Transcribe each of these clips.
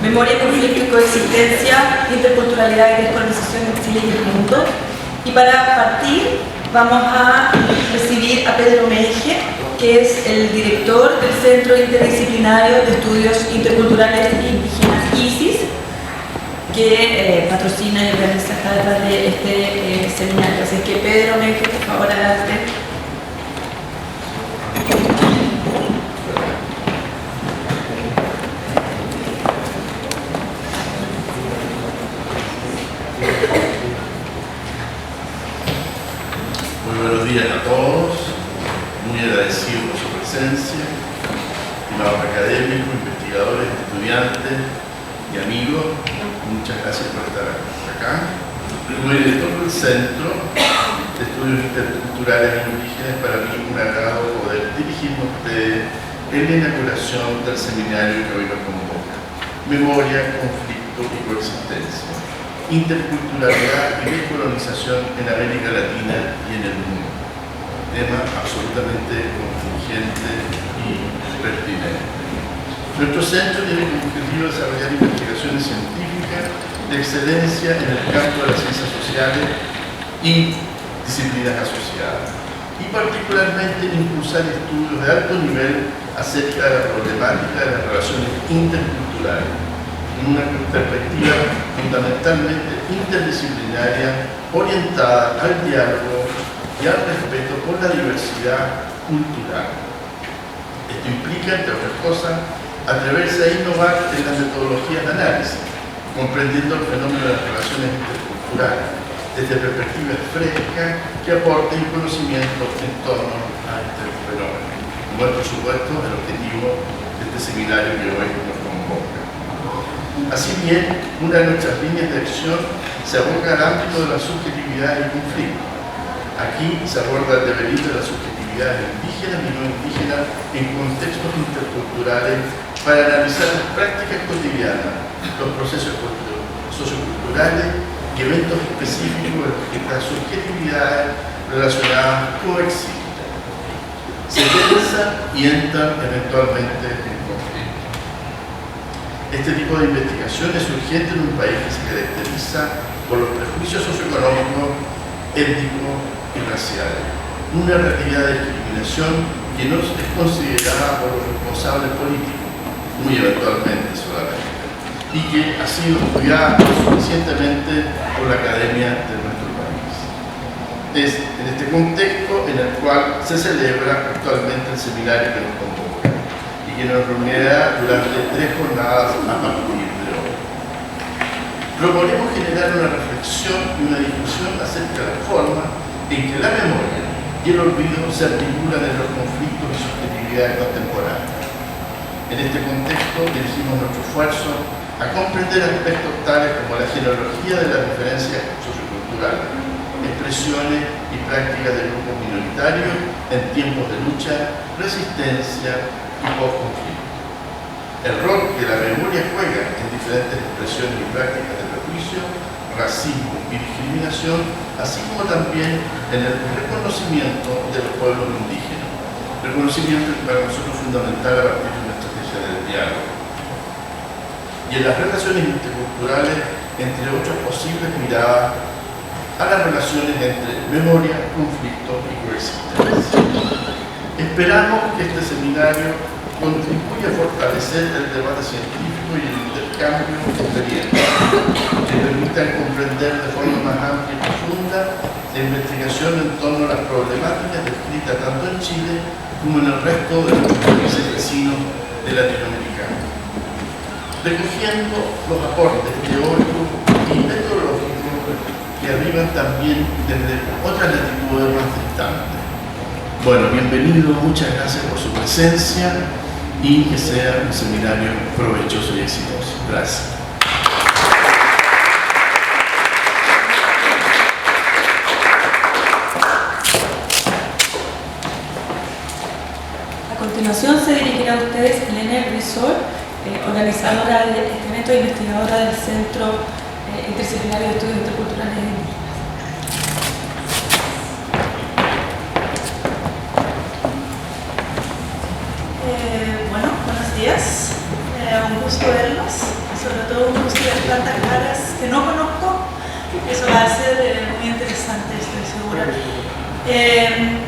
Memoria, conflicto y coexistencia, interculturalidad y descolonización en Chile y el mundo. Y para partir vamos a recibir a Pedro Meige, que es el director del Centro Interdisciplinario de Estudios Interculturales e Indígenas ISIS, que patrocina y organiza está detrás de este seminario. Así que Pedro Meige, por favor, adelante. Muy buenos días a todos, muy agradecido por su presencia, estimados académicos, investigadores, estudiantes y amigos, muchas gracias por estar acá. Como director del Centro de Estudios Interculturales e Indígenas, para mí un agrado poder dirigirme a ustedes en la inauguración del seminario que hoy nos convoca: Memoria, conflicto y coexistencia, interculturalidad y descolonización en América Latina y en el mundo. Tema absolutamente contingente y pertinente. Nuestro centro tiene como objetivo desarrollar investigaciones científicas de excelencia en el campo de las ciencias sociales y disciplinas asociadas, y particularmente impulsar estudios de alto nivel acerca de la problemática de las relaciones interculturales, en una perspectiva fundamentalmente interdisciplinaria orientada al diálogo y al respeto por la diversidad cultural. Esto implica, entre otras cosas, atreverse a innovar en las metodologías de análisis, comprendiendo el fenómeno de las relaciones interculturales desde perspectivas frescas que aporten conocimiento en torno a este fenómeno, como es, por supuesto, el objetivo de este seminario que hoy nos convoca. Así bien, una de nuestras líneas de acción se aboca al ámbito de la subjetividad y el conflicto. Aquí se aborda el devenir de la subjetividad indígena y no indígena en contextos interculturales para analizar las prácticas cotidianas, los procesos socioculturales y eventos específicos en los que estas subjetividades relacionadas coexisten, se tensan y entran eventualmente en conflicto. Este tipo de investigación es urgente en un país que se caracteriza por los prejuicios socioeconómicos, étnicos y raciales, una realidad de discriminación que no es considerada por los responsables políticos, muy eventualmente solamente, y que ha sido estudiada suficientemente por la academia de nuestro país. Es en este contexto en el cual se celebra actualmente el seminario que nos convoca y que nos reunirá durante 3 jornadas a partir de hoy. Proponemos generar una reflexión y una discusión acerca de la forma en que la memoria y el olvido se articulan en los conflictos y subjetividades contemporáneas. En este contexto dirigimos nuestro esfuerzo a comprender aspectos tales como la genealogía de las diferencias socioculturales, expresiones y prácticas de grupos minoritarios en tiempos de lucha, resistencia y post-conflicto. El rol que la memoria juega en diferentes expresiones y prácticas de prejuicio, racismo y discriminación, así como también en el reconocimiento de los pueblos indígenas. Reconocimiento que para nosotros es fundamental a partir de una estrategia del diálogo. Y en las relaciones interculturales, entre otras posibles miradas a las relaciones entre memoria, conflicto y coexistencia. Esperamos que este seminario contribuya a fortalecer el debate científico y el intercambio de experiencias, que permitan comprender de forma más amplia y profunda la investigación en torno a las problemáticas descritas tanto en Chile como en el resto de los países vecinos de Latinoamérica, recogiendo los aportes teóricos y metodológicos que arriban también desde otras latitudes más distantes. Bueno, bienvenido, muchas gracias por su presencia y que sea un seminario provechoso y exitoso. Gracias. A continuación se dirigirá a ustedes Elena Risol, organizadora de este evento e investigadora del Centro Interdisciplinario de Estudios Interculturales e Indígenas. Buenos días, un gusto verlos, sobre En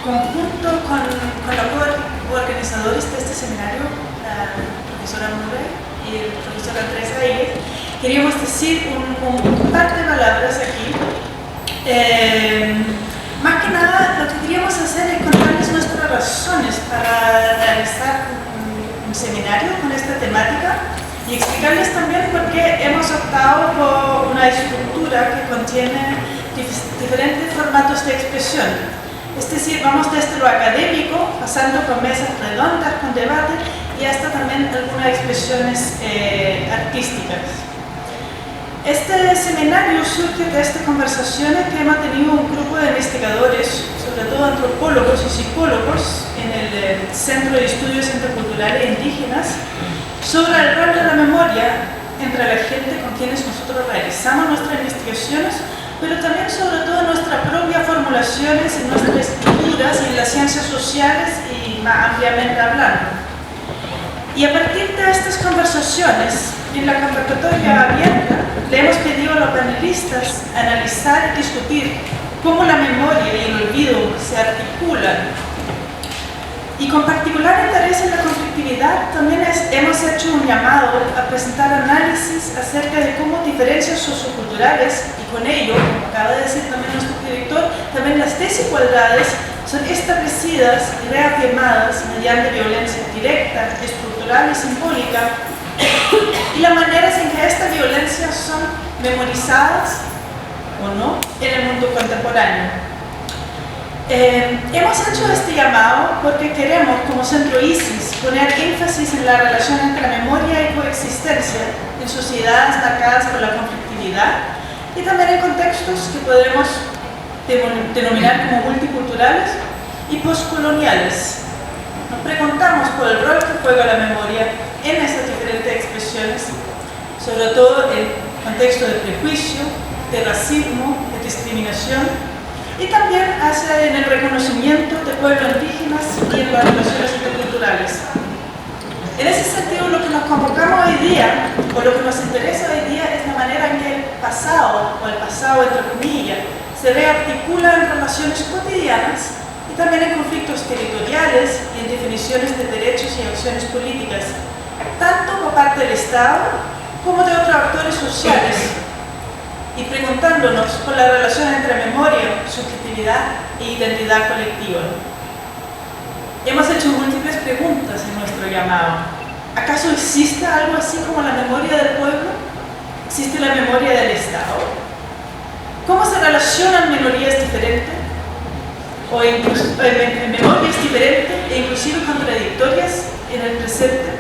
conjunto con los coorganizadores de este seminario, la profesora Murray y el profesor Andrés Aigues, queríamos decir un par de palabras aquí. Más que nada, lo que queríamos hacer es contarles nuestras razones para realizar un seminario con esta temática y explicarles también por qué hemos optado por una estructura que contiene diferentes formatos de expresión. Es decir, vamos desde lo académico, pasando por mesas redondas con debate y hasta también algunas expresiones artísticas. Este seminario surge de estas conversaciones que hemos tenido un grupo de investigadores, sobre todo antropólogos y psicólogos, en el Centro de Estudios Interculturales Indígenas, sobre el rol de la memoria entre la gente con quienes nosotros realizamos nuestras investigaciones, pero también sobre todo nuestras propias formulaciones en nuestras escrituras y en las ciencias sociales y más ampliamente hablando. Y a partir de estas conversaciones, en la convocatoria abierta, le hemos pedido a los panelistas analizar y discutir cómo la memoria y el olvido se articulan. Y con particular interés en la conflictividad, también hemos hecho un llamado a presentar análisis acerca de cómo diferencias socioculturales, y con ello, como acaba de decir también nuestro director, también las desigualdades son establecidas y reafirmadas mediante violencia directa, estructural y simbólica, y las maneras en que estas violencias son memorizadas o no en el mundo contemporáneo. Hemos hecho este llamado porque queremos, como Centro ISIS, poner énfasis en la relación entre memoria y coexistencia en sociedades marcadas por la conflictividad y también en contextos que podemos denominar como multiculturales y postcoloniales. Nos preguntamos por el rol que juega la memoria en esas diferentes expresiones, sobre todo en contexto de prejuicio, de racismo, de discriminación, y también en el reconocimiento de pueblos indígenas y en las relaciones interculturales. En ese sentido, lo que nos convocamos hoy día, o lo que nos interesa hoy día, es la manera en que el pasado, o el pasado entre comillas, se rearticula en relaciones cotidianas y también en conflictos territoriales y en definiciones de derechos y acciones políticas, tanto por parte del Estado como de otros actores sociales, y preguntándonos por la relación entre memoria, subjetividad e identidad colectiva. Hemos hecho múltiples preguntas en nuestro llamado. ¿Acaso existe algo así como la memoria del pueblo? ¿Existe la memoria del Estado? ¿Cómo se relacionan minorías diferentes? ¿O memorias diferentes e inclusive contradictorias en el presente?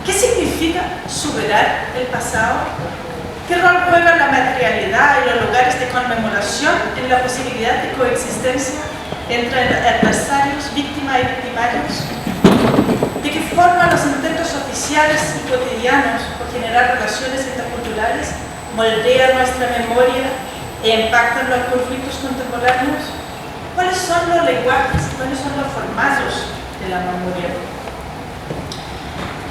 ¿Qué significa superar el pasado? ¿Qué rol juega la materialidad y los lugares de conmemoración en la posibilidad de coexistencia entre adversarios, víctimas y victimarios? ¿De qué forma los intentos oficiales y cotidianos por generar relaciones interculturales moldean nuestra memoria e impactan los conflictos contemporáneos? ¿Cuáles son los lenguajes, cuáles son los formatos de la memoria?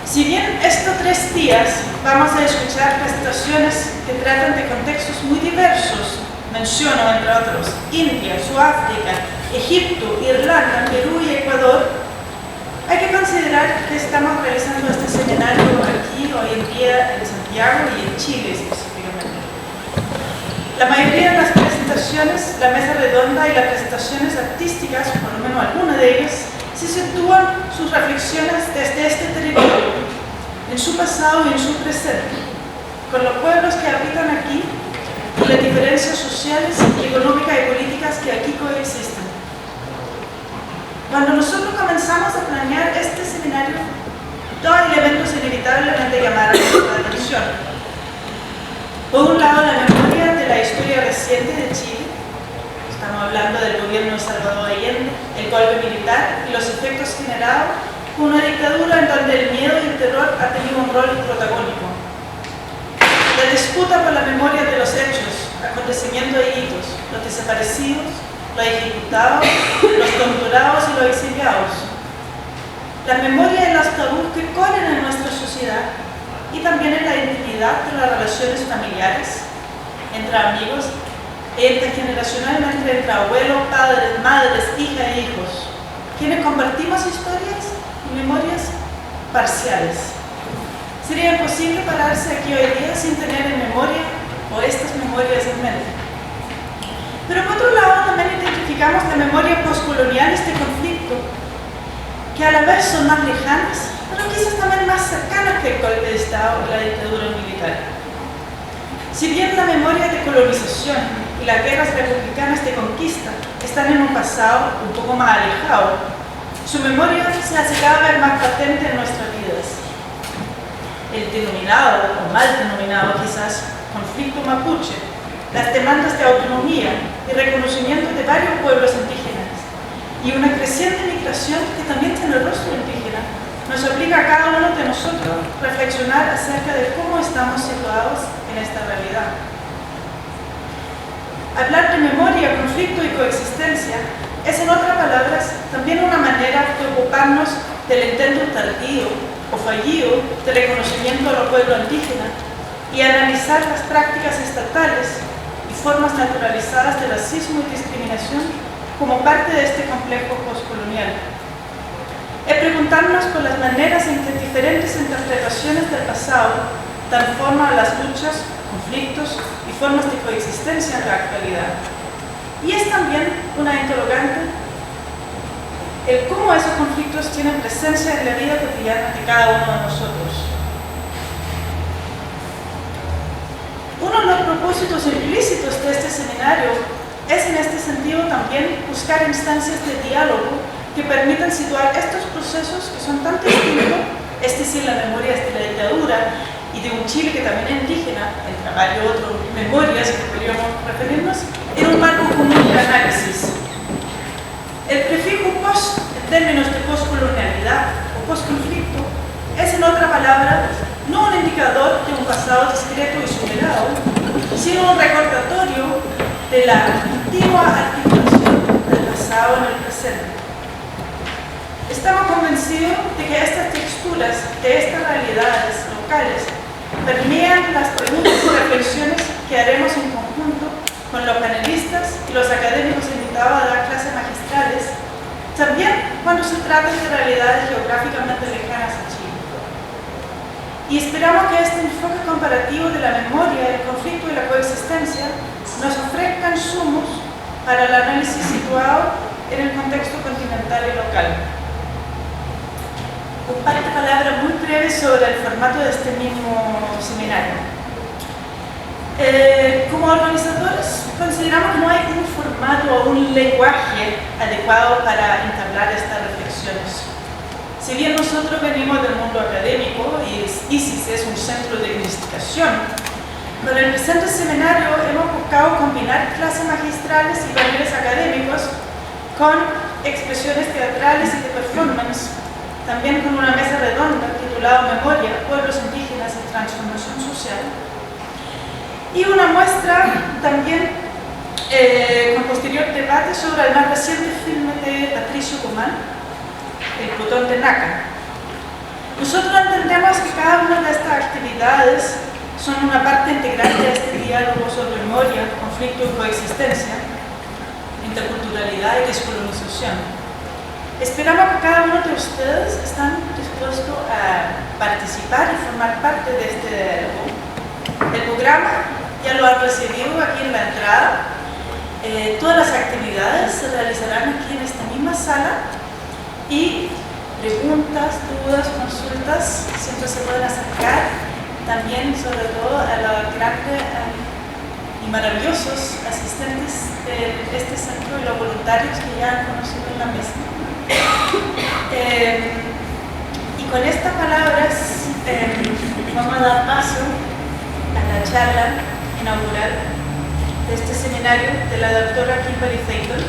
Si bien estos 3 días vamos a escuchar presentaciones que tratan de contextos muy diversos, menciono entre otros India, Sudáfrica, Egipto, Irlanda, Perú y Ecuador, hay que considerar que estamos realizando este seminario aquí hoy en día en Santiago y en Chile específicamente. La mayoría de las presentaciones, la mesa redonda y las presentaciones artísticas, por lo menos algunas de ellas, se sitúan sus reflexiones desde este territorio, en su pasado y en su presente, con los pueblos que habitan aquí y las diferencias sociales, económicas y políticas que aquí coexisten. Cuando nosotros comenzamos a planear este seminario, 2 elementos inevitablemente llamaron nuestra atención. Por un lado, la memoria de la historia reciente de Chile. Estamos hablando del gobierno de Salvador Allende, el golpe militar y los efectos generados por una dictadura en donde el miedo y el terror han tenido un rol protagónico. La disputa por la memoria de los hechos, acontecimientos y hitos, los desaparecidos, los ejecutados, los torturados y los exiliados. La memoria de los tabús que corren en nuestra sociedad y también en la intimidad de las relaciones familiares, entre amigos e intergeneracionalmente entre abuelos, padres, madres, hijas e hijos, quienes compartimos historias y memorias parciales. Sería imposible pararse aquí hoy día sin tener en memoria o estas memorias en mente. Pero por otro lado también identificamos la memoria postcolonial de este conflicto, que a la vez son más lejanas, pero quizás también más cercanas que el golpe de Estado y la dictadura militar. Si bien la memoria de colonización y las guerras republicanas de conquista están en un pasado un poco más alejado, su memoria se hace cada vez más patente en nuestras vidas. El denominado, o mal denominado quizás, conflicto mapuche, las demandas de autonomía y reconocimiento de varios pueblos indígenas y una creciente migración que también tiene el rostro indígena, nos obliga a cada uno de nosotros a reflexionar acerca de cómo estamos situados en esta realidad. Hablar de memoria, conflicto y coexistencia es, en otras palabras, también una manera de ocuparnos del intento tardío o fallido de reconocimiento a los pueblos indígenas y analizar las prácticas estatales y formas naturalizadas de racismo y discriminación como parte de este complejo postcolonial. Es preguntarnos por las maneras en que diferentes interpretaciones del pasado transforman las luchas, conflictos y formas de coexistencia en la actualidad. Y es también una interrogante el cómo esos conflictos tienen presencia en la vida cotidiana de cada uno de nosotros. Uno de los propósitos implícitos de este seminario es en este sentido también buscar instancias de diálogo que permitan situar estos procesos que son tan distintos, es decir, las memorias de la dictadura y de un Chile que también es indígena, entre varias otras memorias que podríamos referirnos, en un marco común de análisis. El prefijo post, en términos de postcolonialidad o postconflicto, es en otra palabra no un indicador de un pasado discreto y superado, sino un recordatorio de la continua articulación del pasado en el presente. Estamos convencidos de que estas texturas de estas realidades locales permean las preguntas y reflexiones que haremos en conjunto con los panelistas y los académicos invitados a dar clases magistrales, también cuando se trata de realidades geográficamente lejanas a Chile. Y esperamos que este enfoque comparativo de la memoria, el conflicto y la coexistencia nos ofrezca insumos para el análisis situado en el contexto continental y local. Un par de palabras muy breves sobre el formato de este mismo seminario. Como organizadores, consideramos que no hay un formato o un lenguaje adecuado para entablar estas reflexiones. Si bien nosotros venimos del mundo académico y ISIS es un centro de investigación, con el presente seminario hemos buscado combinar clases magistrales y paneles académicos con expresiones teatrales y de performance, también con una mesa redonda titulada Memoria, Pueblos Indígenas y Transformación Social, y una muestra también con posterior debate sobre el más reciente filme de Patricio Guzmán, El Plutón de Naca. Nosotros entendemos que cada una de estas actividades son una parte integral de este diálogo sobre memoria, conflicto y coexistencia, interculturalidad y descolonización. Esperamos que cada uno de ustedes están dispuestos a participar y formar parte de este diálogo. El programa ya lo han recibido aquí en la entrada. Todas las actividades se realizarán aquí en esta misma sala y preguntas, dudas, consultas siempre se pueden acercar, también sobre todo a los grandes y maravillosos asistentes de este centro y los voluntarios que ya han conocido en la mesa. Y con estas palabras vamos a dar paso a la charla inaugural de este seminario de la doctora Kimberly Theaton,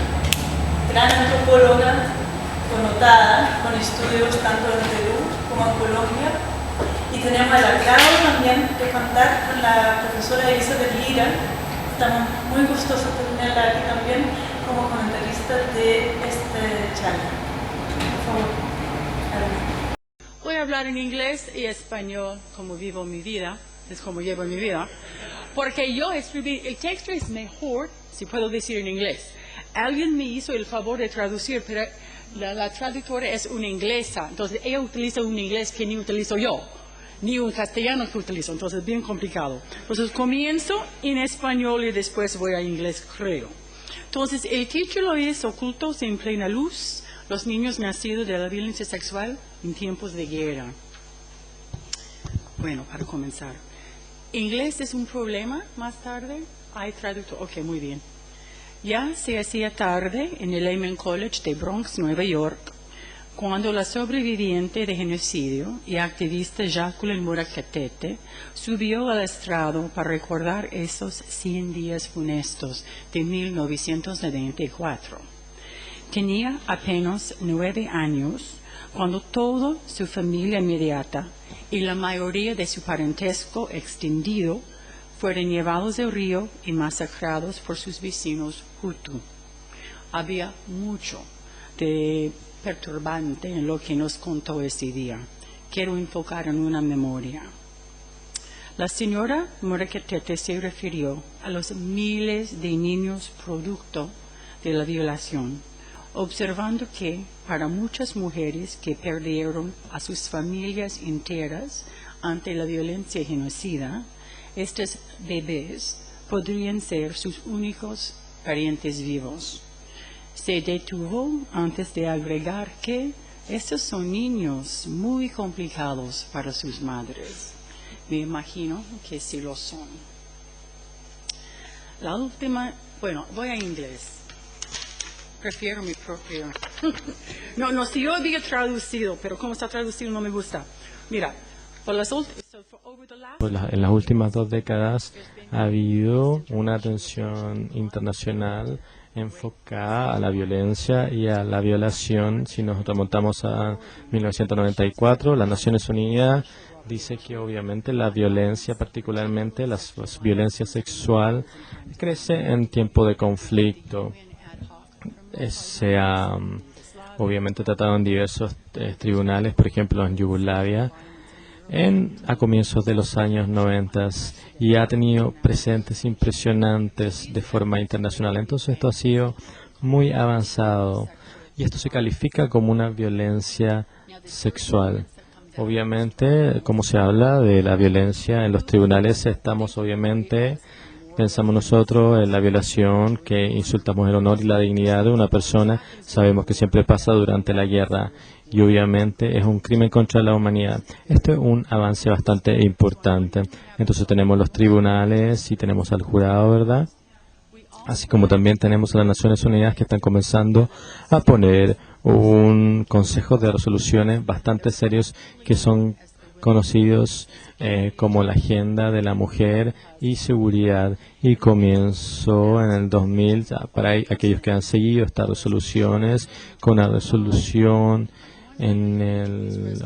gran antropóloga connotada, con estudios tanto en Perú como en Colombia, y tenemos el agrado también de contar con la profesora Elizabeth Lira. Estamos muy gustosos de tenerla aquí también como comentarista de este charla. Por favor. Voy a hablar en inglés y español como vivo mi vida, es como llevo mi vida. porque yo escribí, el texto es mejor, si puedo decir en inglés. Alguien me hizo el favor de traducir, pero la traductora es una inglesa, entonces ella utiliza un inglés que ni utilizo yo, ni un castellano que utilizo, entonces es bien complicado. Entonces comienzo en español y después voy a inglés, creo. Entonces el título es Ocultos en plena luz, los niños nacidos de la violencia sexual en tiempos de guerra. Bueno, para comenzar, ¿inglés es un problema más tarde? ¿Hay traductor? Ok, muy bien. Ya se hacía tarde en el Lehman College de Bronx, Nueva York, cuando la sobreviviente de genocidio y activista Jacqueline Murakatete subió al estrado para recordar esos 100 días funestos de 1994. Tenía apenas 9 años cuando toda su familia inmediata y la mayoría de su parentesco extendido fueron llevados al río y masacrados por sus vecinos Hutu. Había mucho de perturbante en lo que nos contó ese día. Quiero enfocar en una memoria. La señora Murakatete se refirió a los miles de niños producto de la violación, observando que para muchas mujeres que perdieron a sus familias enteras ante la violencia genocida, estos bebés podrían ser sus únicos parientes vivos. Se detuvo antes de agregar que estos son niños muy complicados para sus madres. Me imagino que sí lo son. La última, bueno, voy a inglés. Prefiero mi propio. No, si yo había traducido, pero como está traducido no me gusta. Mira, en las últimas 2 décadas ha habido una atención internacional enfocada a la violencia y a la violación. Si nos remontamos a 1994, las Naciones Unidas dice que obviamente la violencia, particularmente la violencia sexual, crece en tiempo de conflicto. Se ha obviamente tratado en diversos tribunales, por ejemplo en Yugoslavia, a comienzos de los años 90, y ha tenido precedentes impresionantes de forma internacional. Entonces esto ha sido muy avanzado y esto se califica como una violencia sexual. Obviamente, como se habla de la violencia en los tribunales, pensamos nosotros en la violación, que insultamos el honor y la dignidad de una persona. Sabemos que siempre pasa durante la guerra y obviamente es un crimen contra la humanidad. Esto es un avance bastante importante. Entonces tenemos los tribunales y tenemos al jurado, ¿verdad? Así como también tenemos a las Naciones Unidas que están comenzando a poner un consejo de resoluciones bastante serios que son conocidos como la Agenda de la Mujer y Seguridad, y comenzó en el 2000, para aquellos que han seguido estas resoluciones, con la resolución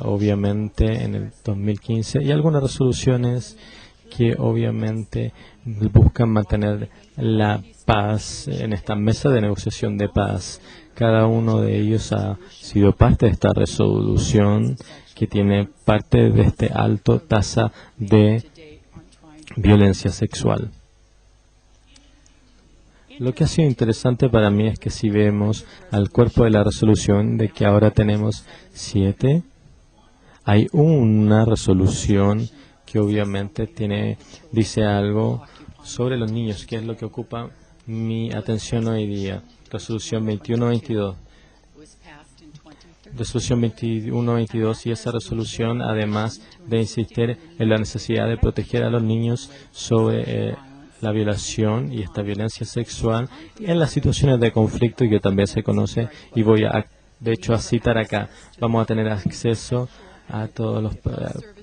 obviamente en el 2015, y algunas resoluciones que obviamente buscan mantener la paz en esta mesa de negociación de paz. Cada uno de ellos ha sido parte de esta resolución que tiene parte de este alto tasa de violencia sexual. Lo que ha sido interesante para mí es que si vemos al cuerpo de la resolución, de que ahora tenemos 7, hay una resolución que obviamente dice algo sobre los niños, que es lo que ocupa mi atención hoy día. Resolución 2122. Resolución 2122, y esa resolución, además de insistir en la necesidad de proteger a los niños sobre la violación y esta violencia sexual en las situaciones de conflicto, y que también se conoce, y voy de hecho a citar acá: vamos a tener acceso a todos los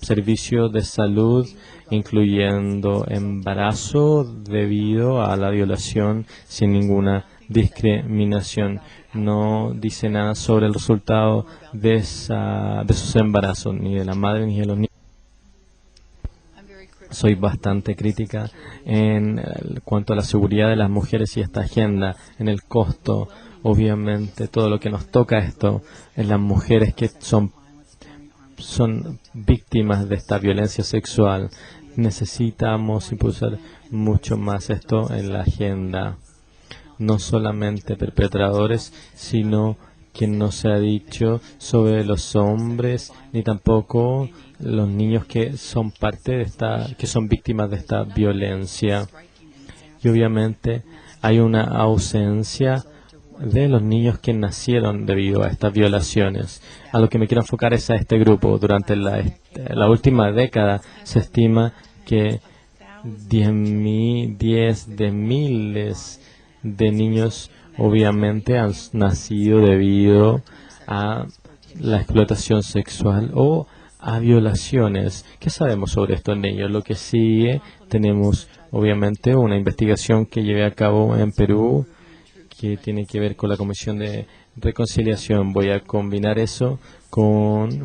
servicios de salud, incluyendo embarazo debido a la violación, sin ninguna discriminación. No dice nada sobre el resultado de esos embarazos, ni de la madre ni de los niños. Soy bastante crítica en cuanto a la seguridad de las mujeres y esta agenda, en el costo. Obviamente todo lo que nos toca esto es las mujeres que son víctimas de esta violencia sexual. necesitamos impulsar mucho más esto en la agenda. No solamente perpetradores, sino que no se ha dicho sobre los hombres, ni tampoco los niños que son parte de que son víctimas de esta violencia. Y obviamente hay una ausencia de los niños que nacieron debido a estas violaciones. A lo que me quiero enfocar es a este grupo. Durante la última década se estima que 10 de miles de niños obviamente han nacido debido a la explotación sexual o a violaciones. ¿Qué sabemos sobre estos niños? Lo que sigue, tenemos obviamente una investigación que llevé a cabo en Perú que tiene que ver con la Comisión de Reconciliación. Voy a combinar eso con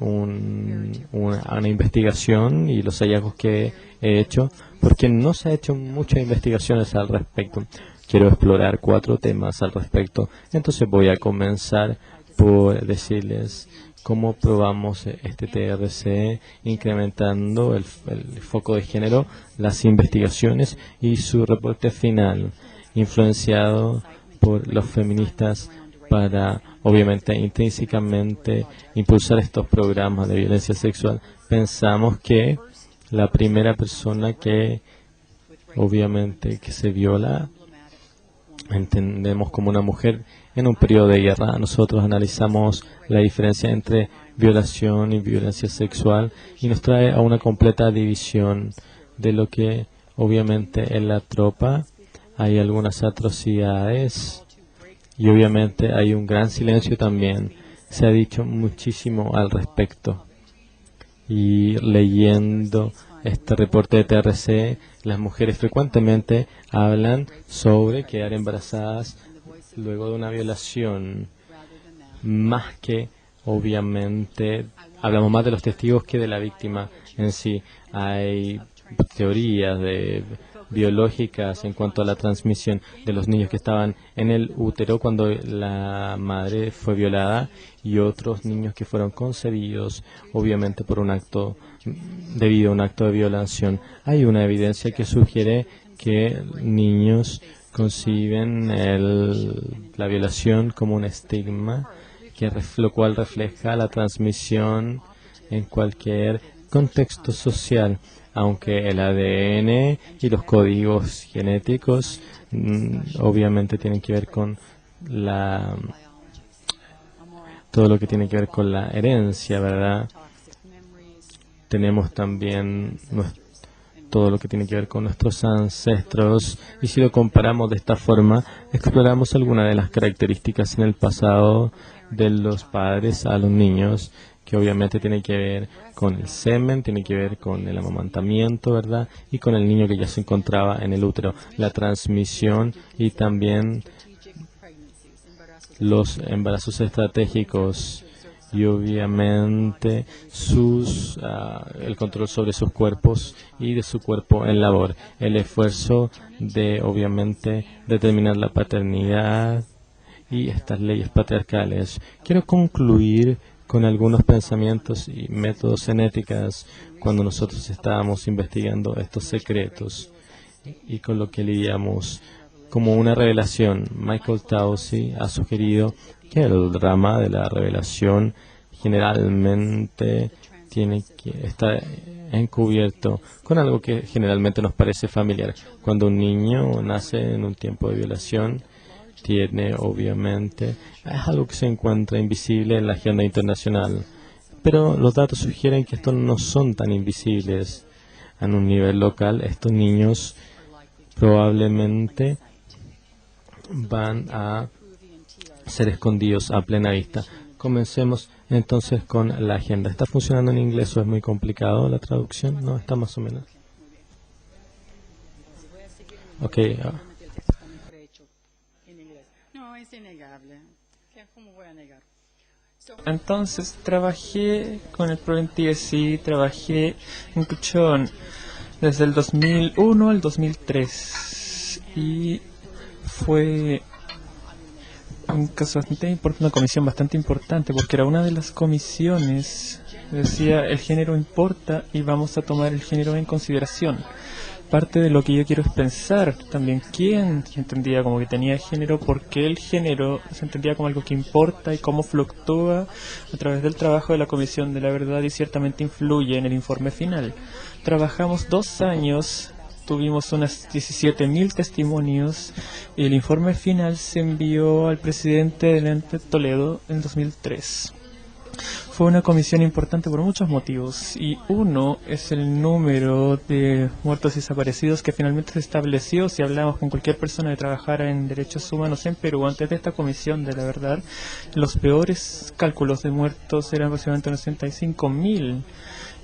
una investigación y los hallazgos que he hecho, porque no se ha hecho muchas investigaciones al respecto. Quiero explorar 4 temas al respecto. Entonces voy a comenzar por decirles cómo probamos este TRC incrementando el foco de género, las investigaciones y su reporte final, influenciado por los feministas para, obviamente, intrínsecamente impulsar estos programas de violencia sexual. Pensamos que la primera persona que, obviamente, que se viola, entendemos como una mujer en un periodo de guerra. Nosotros analizamos la diferencia entre violación y violencia sexual y nos trae a una completa división de lo que, obviamente, en la tropa hay algunas atrocidades y obviamente hay un gran silencio también. Se ha dicho muchísimo al respecto. Y leyendo este reporte de TRC, las mujeres frecuentemente hablan sobre quedar embarazadas luego de una violación, más que, obviamente, hablamos más de los testigos que de la víctima en sí. Hay teorías biológicas en cuanto a la transmisión de los niños que estaban en el útero cuando la madre fue violada y otros niños que fueron concebidos obviamente por un acto debido a un acto de violación. Hay una evidencia que sugiere que niños conciben la violación como un estigma, lo cual refleja la transmisión en cualquier contexto social, aunque el ADN y los códigos genéticos obviamente tienen que ver con todo lo que tiene que ver con la herencia, ¿verdad? Tenemos también todo lo que tiene que ver con nuestros ancestros, y si lo comparamos de esta forma, exploramos algunas de las características en el pasado de los padres a los niños, que obviamente tiene que ver con el semen, tiene que ver con el amamantamiento, ¿verdad? Y con el niño que ya se encontraba en el útero, la transmisión y también los embarazos estratégicos y obviamente el control sobre sus cuerpos y de su cuerpo en labor, el esfuerzo de obviamente determinar la paternidad y estas leyes patriarcales. Quiero concluir con algunos pensamientos y métodos en éticas cuando nosotros estábamos investigando estos secretos y con lo que lidiamos como una revelación. Michael Taussig ha sugerido que el drama de la revelación generalmente tiene que estar encubierto con algo que generalmente nos parece familiar. Cuando un niño nace en un tiempo de violación, tiene obviamente, es algo que se encuentra invisible en la agenda internacional, pero los datos sugieren que estos no son tan invisibles. En un nivel local, estos niños probablemente van a ser escondidos a plena vista. Comencemos entonces con la agenda. ¿Está funcionando en inglés o es muy complicado la traducción? No, está más o menos. Ok. No, es innegable. ¿Cómo voy a negar? Entonces trabajé con el Problem TSC, trabajé en Cuchón desde el 2001 al 2003 y fue un caso bastante importante, una comisión bastante importante porque era una de las comisiones Decía, el género importa y vamos a tomar el género en consideración. Parte de lo que yo quiero es pensar también quién entendía como que tenía género, por qué el género se entendía como algo que importa y cómo fluctúa a través del trabajo de la Comisión de la Verdad y ciertamente influye en el informe final. Trabajamos 2 años, tuvimos unas 17.000 testimonios y el informe final se envió al presidente del ente Toledo en 2003. Fue una comisión importante por muchos motivos y uno es el número de muertos y desaparecidos que finalmente se estableció. Si hablamos con cualquier persona que trabajara en derechos humanos en Perú antes de esta comisión de la verdad, los peores cálculos de muertos eran aproximadamente 65.000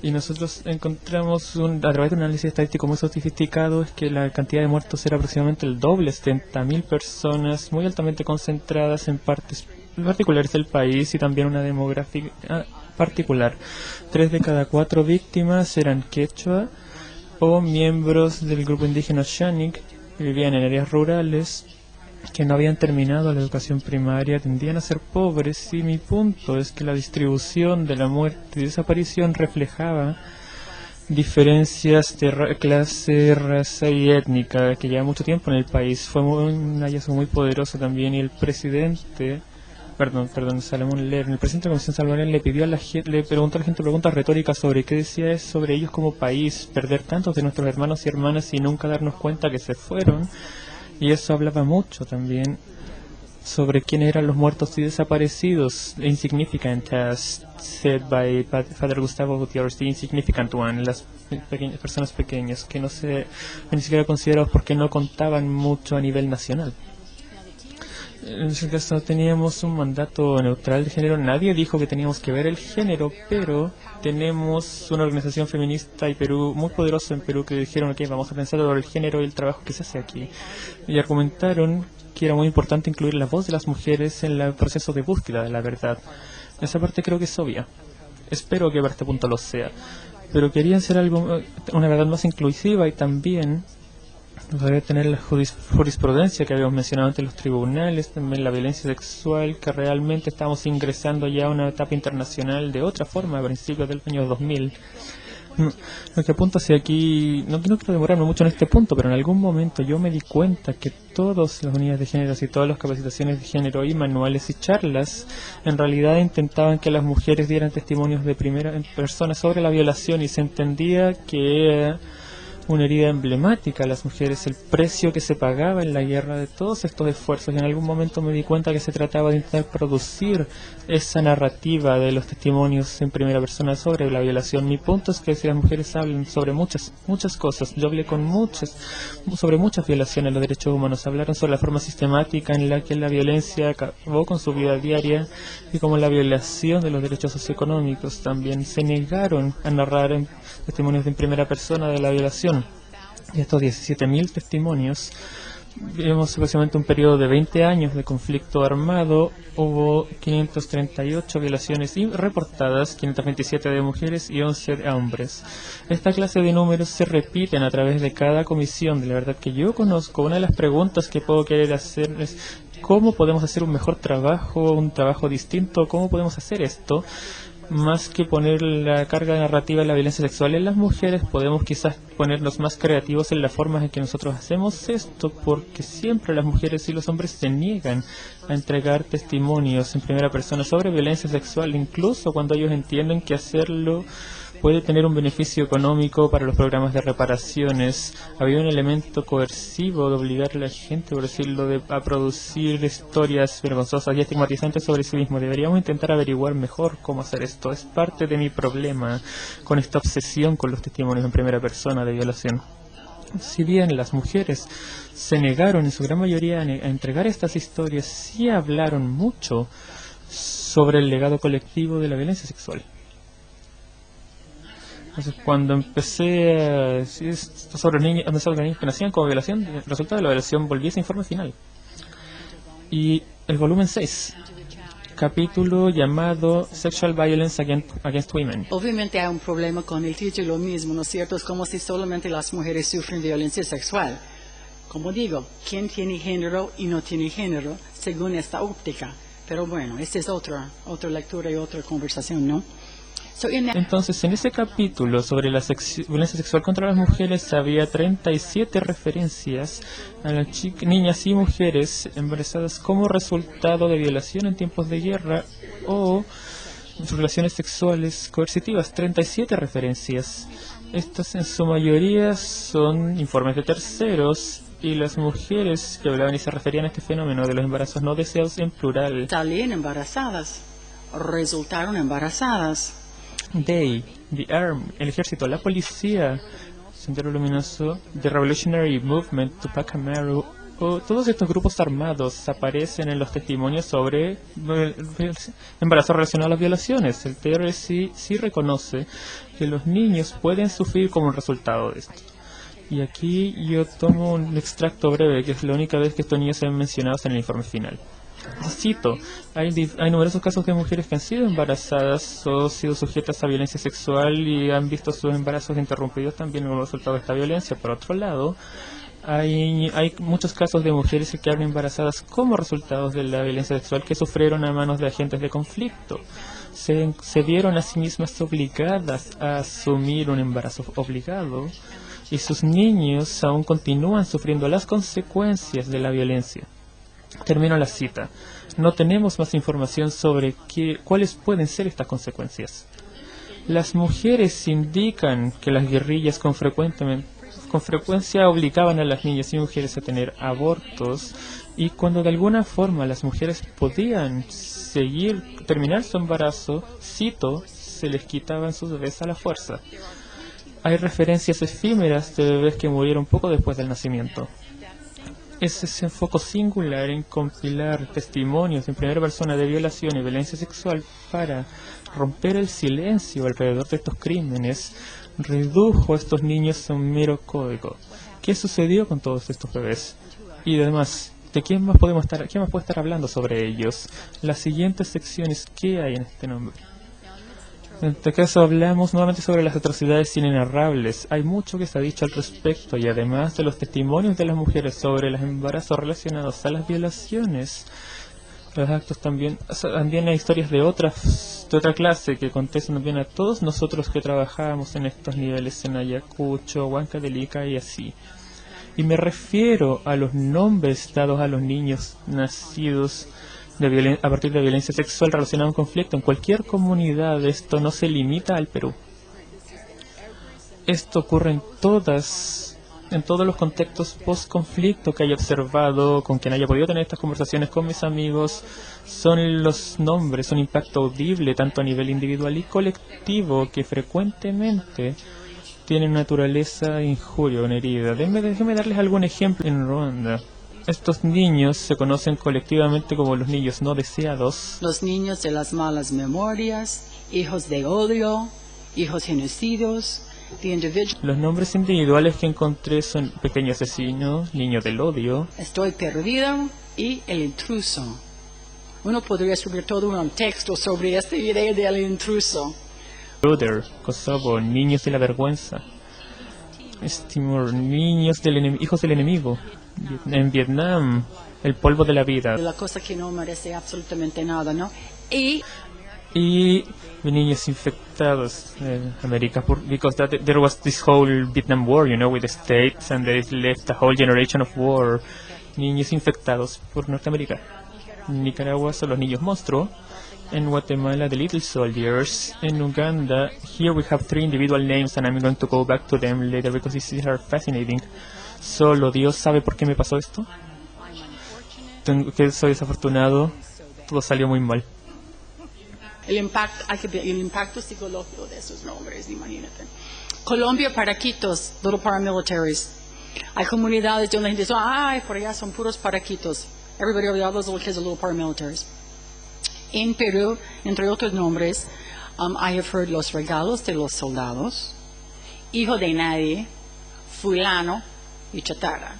y nosotros encontramos a través de un análisis estadístico muy sofisticado es que la cantidad de muertos era aproximadamente el doble, 70.000 personas muy altamente concentradas en partes particulares del país y también una demográfica particular. 3 de cada 4 víctimas eran quechua o miembros del grupo indígena Xánik que vivían en áreas rurales, que no habían terminado la educación primaria, tendían a ser pobres y mi punto es que la distribución de la muerte y desaparición reflejaba diferencias de clase, raza y étnica que lleva mucho tiempo en el país. Fue un hallazgo muy poderoso también y el presidente Salomón Lerner, el presidente de la Comisión Salomón Lerner le pidió a la gente, le preguntó a la gente preguntas retóricas sobre qué decía sobre ellos como país, perder tantos de nuestros hermanos y hermanas y nunca darnos cuenta que se fueron, y eso hablaba mucho también sobre quiénes eran los muertos y desaparecidos. Insignificant, as said by Father Gustavo Gutiérrez, the insignificant one, las personas pequeñas que no se ni siquiera considerados porque no contaban mucho a nivel nacional. En ese caso teníamos un mandato neutral de género, nadie dijo que teníamos que ver el género, pero tenemos una organización feminista y Perú muy poderosa en Perú que dijeron que vamos a pensar sobre el género y el trabajo que se hace aquí. Y argumentaron que era muy importante incluir la voz de las mujeres en el proceso de búsqueda de la verdad. Esa parte creo que es obvia. Espero que para este punto lo sea. Pero querían hacer algo, una verdad más inclusiva y también debe tener la jurisprudencia que habíamos mencionado ante los tribunales, también la violencia sexual, que realmente estamos ingresando ya a una etapa internacional de otra forma a principios del año 2000. Lo que apunto hacia aquí, no quiero demorarme mucho en este punto, pero en algún momento yo me di cuenta que todas las unidades de género y todas las capacitaciones de género y manuales y charlas en realidad intentaban que las mujeres dieran testimonios de primera persona sobre la violación y se entendía que una herida emblemática a las mujeres, el precio que se pagaba en la guerra de todos estos esfuerzos, y en algún momento me di cuenta que se trataba de intentar producir esa narrativa de los testimonios en primera persona sobre la violación. Mi punto es que si las mujeres hablan sobre muchas cosas, yo hablé sobre muchas violaciones de los derechos humanos, hablaron sobre la forma sistemática en la que la violencia acabó con su vida diaria y como la violación de los derechos socioeconómicos también se negaron a narrar en testimonios en primera persona de la violación. Y estos 17.000 testimonios, vimos aproximadamente un periodo de 20 años de conflicto armado, hubo 538 violaciones reportadas, 527 de mujeres y 11 de hombres. Esta clase de números se repiten a través de cada comisión. De la verdad que yo conozco, una de las preguntas que puedo querer hacer es ¿cómo podemos hacer un mejor trabajo, un trabajo distinto? ¿Cómo podemos hacer esto? Más que poner la carga narrativa de la violencia sexual en las mujeres, podemos quizás ponernos más creativos en las formas en que nosotros hacemos esto, porque siempre las mujeres y los hombres se niegan a entregar testimonios en primera persona sobre violencia sexual, incluso cuando ellos entienden que hacerlo puede tener un beneficio económico para los programas de reparaciones. Había un elemento coercivo de obligar a la gente, por decirlo, a producir historias vergonzosas y estigmatizantes sobre sí mismo. Deberíamos intentar averiguar mejor cómo hacer esto. Es parte de mi problema con esta obsesión con los testimonios en primera persona de violación. Si bien las mujeres se negaron en su gran mayoría a entregar estas historias, sí hablaron mucho sobre el legado colectivo de la violencia sexual. Entonces, cuando empecé sobre los niños que nacían como violación, el resultado de la violación volví a ese informe final. Y el volumen 6, capítulo llamado Sexual Violence Against Women. Obviamente hay un problema con el título mismo, ¿no es cierto? Es como si solamente las mujeres sufren violencia sexual. Como digo, ¿quién tiene género y no tiene género según esta óptica? Pero bueno, esta es otra lectura y otra conversación, ¿no? Entonces, en ese capítulo sobre la violencia sexual contra las mujeres había 37 referencias a las niñas y mujeres embarazadas como resultado de violación en tiempos de guerra o relaciones sexuales coercitivas. 37 referencias. Estas en su mayoría son informes de terceros y las mujeres que hablaban y se referían a este fenómeno de los embarazos no deseados en plural. Salían embarazadas, resultaron embarazadas. They, the Army, el ejército, la policía, Sendero Luminoso, The Revolutionary Movement, Tupac Amaru, todos estos grupos armados aparecen en los testimonios sobre embarazos relacionados a las violaciones. El TRC sí reconoce que los niños pueden sufrir como un resultado de esto. Y aquí yo tomo un extracto breve, que es la única vez que estos niños se ven mencionados en el informe final. Cito, hay numerosos casos de mujeres que han sido embarazadas o sido sujetas a violencia sexual y han visto sus embarazos interrumpidos también como resultado de esta violencia. Por otro lado, hay muchos casos de mujeres que quedaron embarazadas como resultados de la violencia sexual que sufrieron a manos de agentes de conflicto. Se vieron a sí mismas obligadas a asumir un embarazo obligado y sus niños aún continúan sufriendo las consecuencias de la violencia. Termino la cita. No tenemos más información sobre cuáles pueden ser estas consecuencias. Las mujeres indican que las guerrillas con frecuencia obligaban a las niñas y mujeres a tener abortos y cuando de alguna forma las mujeres podían terminar su embarazo, cito, se les quitaban sus bebés a la fuerza. Hay referencias efímeras de bebés que murieron poco después del nacimiento. Es ese enfoque singular en compilar testimonios en primera persona de violación y violencia sexual para romper el silencio alrededor de estos crímenes redujo a estos niños a un mero código. ¿Qué sucedió con todos estos bebés? Y además, ¿de quién más puede estar hablando sobre ellos? Las siguientes secciones, ¿qué hay en este nombre? En este caso hablamos nuevamente sobre las atrocidades inenarrables. Hay mucho que se ha dicho al respecto y además de los testimonios de las mujeres sobre los embarazos relacionados a las violaciones, los actos también hay historias de otra clase que contestan también a todos nosotros que trabajamos en estos niveles en Ayacucho, Huancavelica y así. Y me refiero a los nombres dados a los niños nacidos a partir de violencia sexual relacionada a un conflicto en cualquier comunidad. Esto no se limita al Perú. Esto ocurre en todos los contextos post-conflicto que haya observado, con quien haya podido tener estas conversaciones con mis amigos. Son los nombres, un impacto audible tanto a nivel individual y colectivo que frecuentemente tienen naturaleza injuria o herida. Déjeme darles algún ejemplo. En Ruanda, estos niños se conocen colectivamente como los niños no deseados. Los niños de las malas memorias, hijos de odio, hijos genocidios, Los nombres individuales que encontré son pequeño asesino, niño del odio. Estoy perdido y el intruso. Uno podría escribir todo un texto sobre esta idea del intruso. Brother, Kosovo, niños de la vergüenza. Timor, hijos del enemigo. En Vietnam, el polvo de la vida. La cosa que no merece absolutamente nada, ¿no? Y niños infectados en América, because there was this whole Vietnam War, with the States, and they left a whole generation of war. Niños infectados por Norteamérica. En Nicaragua son los niños monstruo. En Guatemala, the little soldiers. En Uganda, here we have 3 individual names, and I'm going to go back to them later because these are fascinating. Solo Dios sabe por qué me pasó esto. Soy desafortunado. Todo salió muy mal. El impacto psicológico de esos nombres, imagínate. Colombia, paraquitos, little paramilitaries. Hay comunidades donde la gente dice, ay, por allá son puros paraquitos. Everybody over there, those little kids are little paramilitaries. En Perú, entre otros nombres, I have heard los regalos de los soldados, hijo de nadie, fulano y chatarra.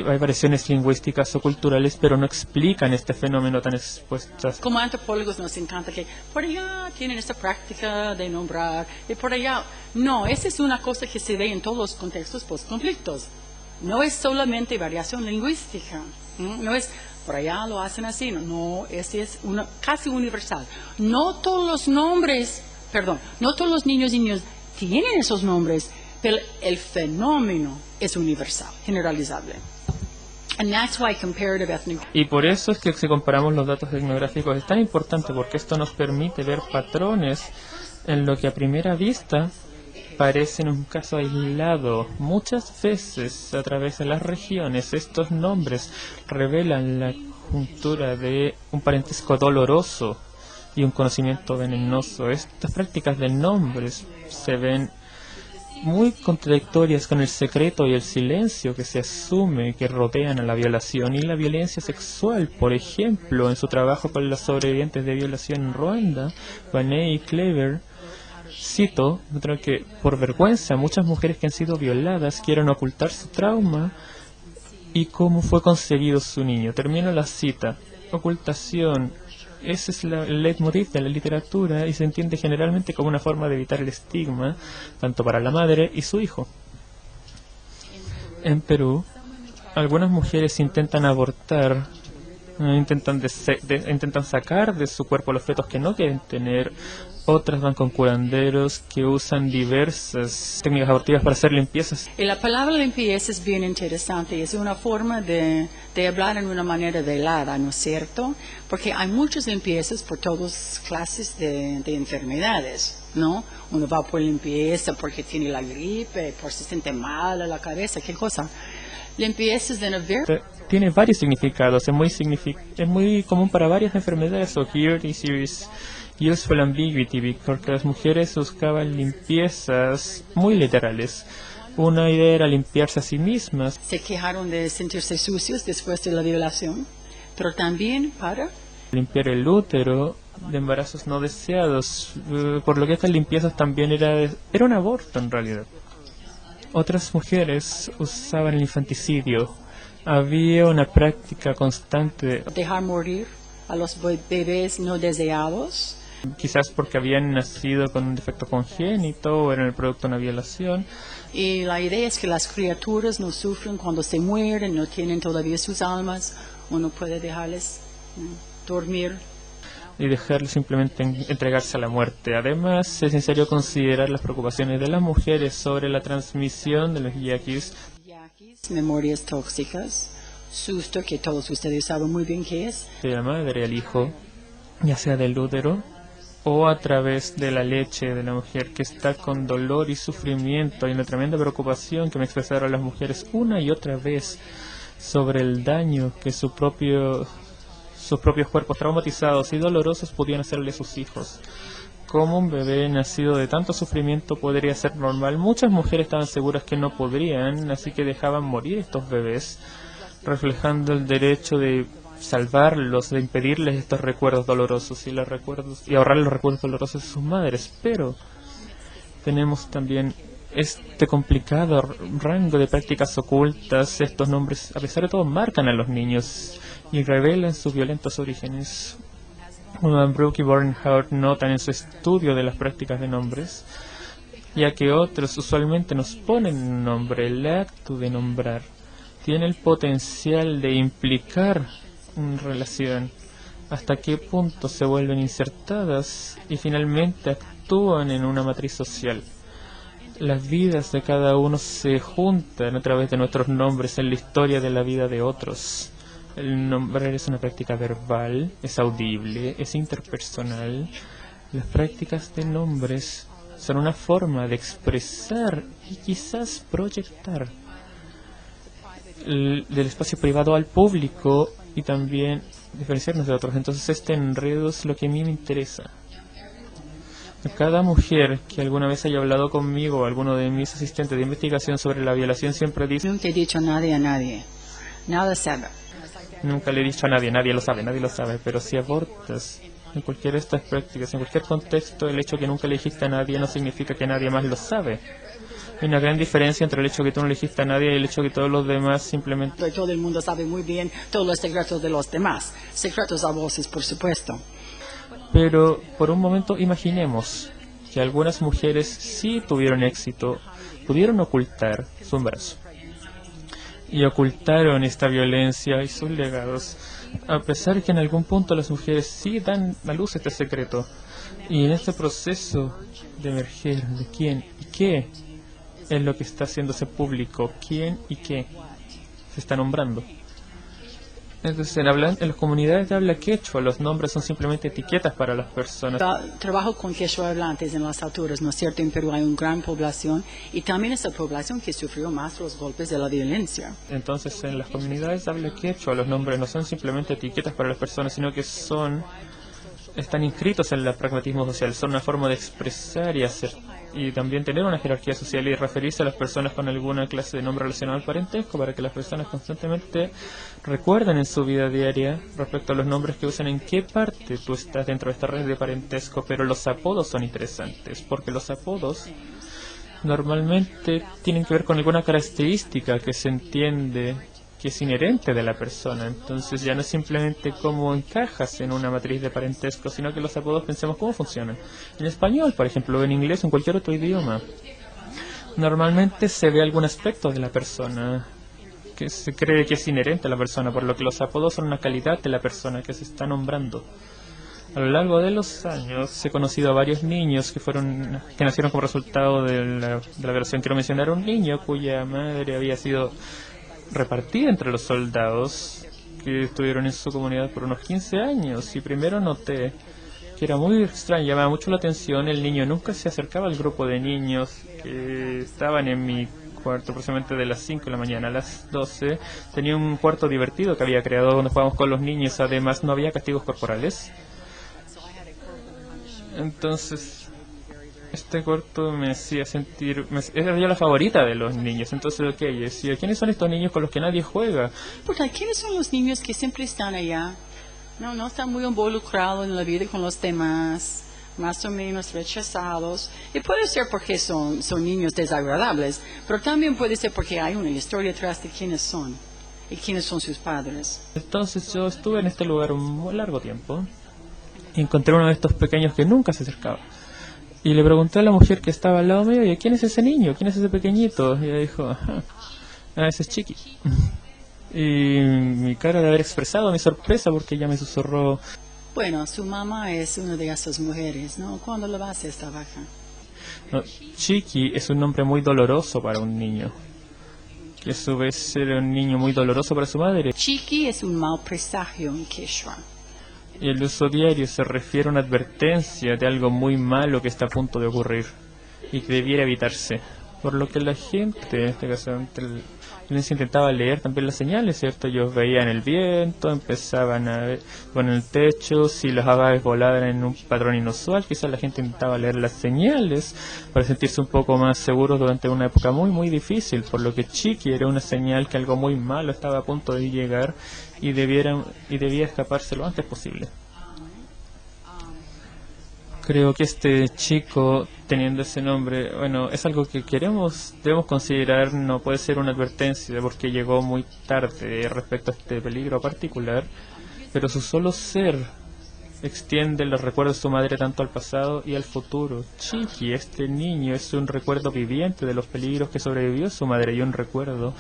Hay variaciones lingüísticas o culturales, pero no explican este fenómeno tan expuestas. Como antropólogos nos encanta que por allá tienen esta práctica de nombrar, y por allá... No, esa es una cosa que se ve en todos los contextos post-conflictos. No es solamente variación lingüística, no es por allá lo hacen así, no, ese es casi universal. No todos los nombres, no todos los niños y niñas tienen esos nombres, pero el fenómeno es universal, generalizable. And that's why comparative ethnic... Y por eso es que si comparamos los datos etnográficos es tan importante, porque esto nos permite ver patrones en lo que a primera vista parece un caso aislado. Muchas veces a través de las regiones estos nombres revelan la conjuntura de un parentesco doloroso y un conocimiento venenoso. Estas prácticas de nombres se ven muy contradictorias con el secreto y el silencio que se asume que rodean a la violación y la violencia sexual. Por ejemplo, en su trabajo con las sobrevivientes de violación en Ruanda, Vaney y Clever, cito, que por vergüenza muchas mujeres que han sido violadas quieren ocultar su trauma y cómo fue concebido su niño. Termino la cita. Ocultación. Ese es el leitmotiv de la literatura y se entiende generalmente como una forma de evitar el estigma, tanto para la madre y su hijo. En Perú, algunas mujeres intentan abortar, intentan sacar de su cuerpo los fetos que no quieren tener. Otras van con curanderos que usan diversas técnicas abortivas para hacer limpiezas. Y la palabra limpieza es bien interesante, es una forma de hablar en una manera velada, ¿no es cierto? Porque hay muchas limpiezas por todas clases de enfermedades, ¿no? Uno va por limpieza porque tiene la gripe, porque se siente mal a la cabeza, ¿qué cosa? Limpieza es de tiene varios significados, es muy común para varias enfermedades, so here this is useful ambiguity, porque las mujeres buscaban limpiezas muy literales. Una idea era limpiarse a sí mismas. Se quejaron de sentirse sucios después de la violación, pero también para limpiar el útero de embarazos no deseados, por lo que estas limpiezas también era un aborto en realidad. Otras mujeres usaban el infanticidio. Había una práctica constante de dejar morir a los bebés no deseados. Quizás porque habían nacido con un defecto congénito o eran el producto de una violación. Y la idea es que las criaturas no sufren cuando se mueren, no tienen todavía sus almas, uno puede dejarles dormir. Y dejarles simplemente entregarse a la muerte. Además, es necesario considerar las preocupaciones de las mujeres sobre la transmisión de los yaquis. Memorias tóxicas, susto que todos ustedes saben muy bien qué es. De la madre al hijo, ya sea del útero o a través de la leche de la mujer que está con dolor y sufrimiento. Hay una tremenda preocupación que me expresaron las mujeres una y otra vez sobre el daño que sus propios cuerpos traumatizados y dolorosos podían hacerle a sus hijos. ¿Cómo un bebé nacido de tanto sufrimiento podría ser normal? Muchas mujeres estaban seguras que no podrían, así que dejaban morir estos bebés, reflejando el derecho de salvarlos, de impedirles estos recuerdos dolorosos y ahorrar los recuerdos dolorosos de sus madres. Pero tenemos también este complicado rango de prácticas ocultas. Estos nombres, a pesar de todo, marcan a los niños y revelan sus violentos orígenes. Brooke y Bornhart notan en su estudio de las prácticas de nombres, ya que otros usualmente nos ponen un nombre. El acto de nombrar tiene el potencial de implicar una relación, hasta qué punto se vuelven insertadas y finalmente actúan en una matriz social. Las vidas de cada uno se juntan a través de nuestros nombres en la historia de la vida de otros. El nombrar es una práctica verbal, es audible, es interpersonal. Las prácticas de nombres son una forma de expresar y quizás proyectar del espacio privado al público y también diferenciarnos de otros. Entonces este enredo es lo que a mí me interesa. Cada mujer que alguna vez haya hablado conmigo o alguno de mis asistentes de investigación sobre la violación siempre dice: nunca he dicho a nadie, nada sabe. Nunca le he dicho a nadie, nadie lo sabe, pero si abortas en cualquiera de estas prácticas, en cualquier contexto, el hecho que nunca le dijiste a nadie no significa que nadie más lo sabe. Hay una gran diferencia entre el hecho que tú no le dijiste a nadie y el hecho que todos los demás simplemente... Todo el mundo sabe muy bien todos los secretos de los demás, secretos a voces, por supuesto. Pero por un momento imaginemos que algunas mujeres sí tuvieron éxito, pudieron ocultar su embarazo. y ocultaron esta violencia y sus legados, a pesar de que en algún punto las mujeres sí dan a luz este secreto. Y en este proceso de emerger de quién y qué es lo que está haciéndose público, quién y qué se está nombrando. Entonces, en las comunidades de habla quechua, los nombres son simplemente etiquetas para las personas. Trabajo con quechua hablantes en las alturas, ¿no es cierto? En Perú hay una gran población y también esa población que sufrió más los golpes de la violencia. Entonces, en las comunidades de habla quechua, los nombres no son simplemente etiquetas para las personas, sino que están inscritos en el pragmatismo social, son una forma de expresar y hacer, y también tener una jerarquía social y referirse a las personas con alguna clase de nombre relacionado al parentesco, para que las personas constantemente recuerden en su vida diaria respecto a los nombres que usan en qué parte tú estás dentro de esta red de parentesco. Pero los apodos son interesantes, porque los apodos normalmente tienen que ver con alguna característica que se entiende que es inherente de la persona. Entonces ya no es simplemente cómo encajas en una matriz de parentesco, sino que los apodos pensemos cómo funcionan. En español, por ejemplo, en inglés o en cualquier otro idioma, normalmente se ve algún aspecto de la persona que se cree que es inherente a la persona, por lo que los apodos son una calidad de la persona que se está nombrando. A lo largo de los años he conocido a varios niños que nacieron como resultado de la violación. Quiero mencionar un niño cuya madre había sido repartida entre los soldados que estuvieron en su comunidad por unos 15 años, y primero noté que era muy extraño, llamaba mucho la atención. El niño nunca se acercaba al grupo de niños que estaban en mi cuarto, aproximadamente de las 5 de la mañana a las 12. Tenía un cuarto divertido que había creado donde jugábamos con los niños. Además, no había castigos corporales. Entonces, este cuarto me hacía sentir... era yo la favorita de los niños. Entonces, decía, ¿quiénes son estos niños con los que nadie juega? Porque ¿quiénes son los niños que siempre están allá? No están muy involucrados en la vida con los demás, más o menos rechazados. Y puede ser porque son niños desagradables, pero también puede ser porque hay una historia detrás de quiénes son y quiénes son sus padres. Entonces yo estuve en este lugar un muy largo tiempo y encontré uno de estos pequeños que nunca se acercaba. Y le pregunté a la mujer que estaba al lado mío, ¿y quién es ese niño? ¿Quién es ese pequeñito? Y ella dijo, ese es Chiqui. Y mi cara de haber expresado mi sorpresa, porque ella me susurró, bueno, su mamá es una de esas mujeres, ¿no? ¿Cuándo la base está baja? No, Chiqui es un nombre muy doloroso para un niño, que a su vez era un niño muy doloroso para su madre. Chiqui es un mal presagio en quechua. Y el uso diario se refiere a una advertencia de algo muy malo que está a punto de ocurrir y que debiera evitarse. Por lo que la gente, en este caso, les intentaba leer también las señales, ¿cierto? Ellos veían el viento, empezaban a ver con el techo, si las aves volaban en un patrón inusual, quizás la gente intentaba leer las señales para sentirse un poco más seguros durante una época muy, muy difícil, por lo que Chiqui era una señal que algo muy malo estaba a punto de llegar y debía escaparse lo antes posible. Creo que este chico, teniendo ese nombre, bueno, es algo que debemos considerar. No puede ser una advertencia porque llegó muy tarde respecto a este peligro particular, pero su solo ser extiende los recuerdos de su madre tanto al pasado y al futuro. Chiqui, este niño, es un recuerdo viviente de los peligros que sobrevivió su madre, y un recuerdo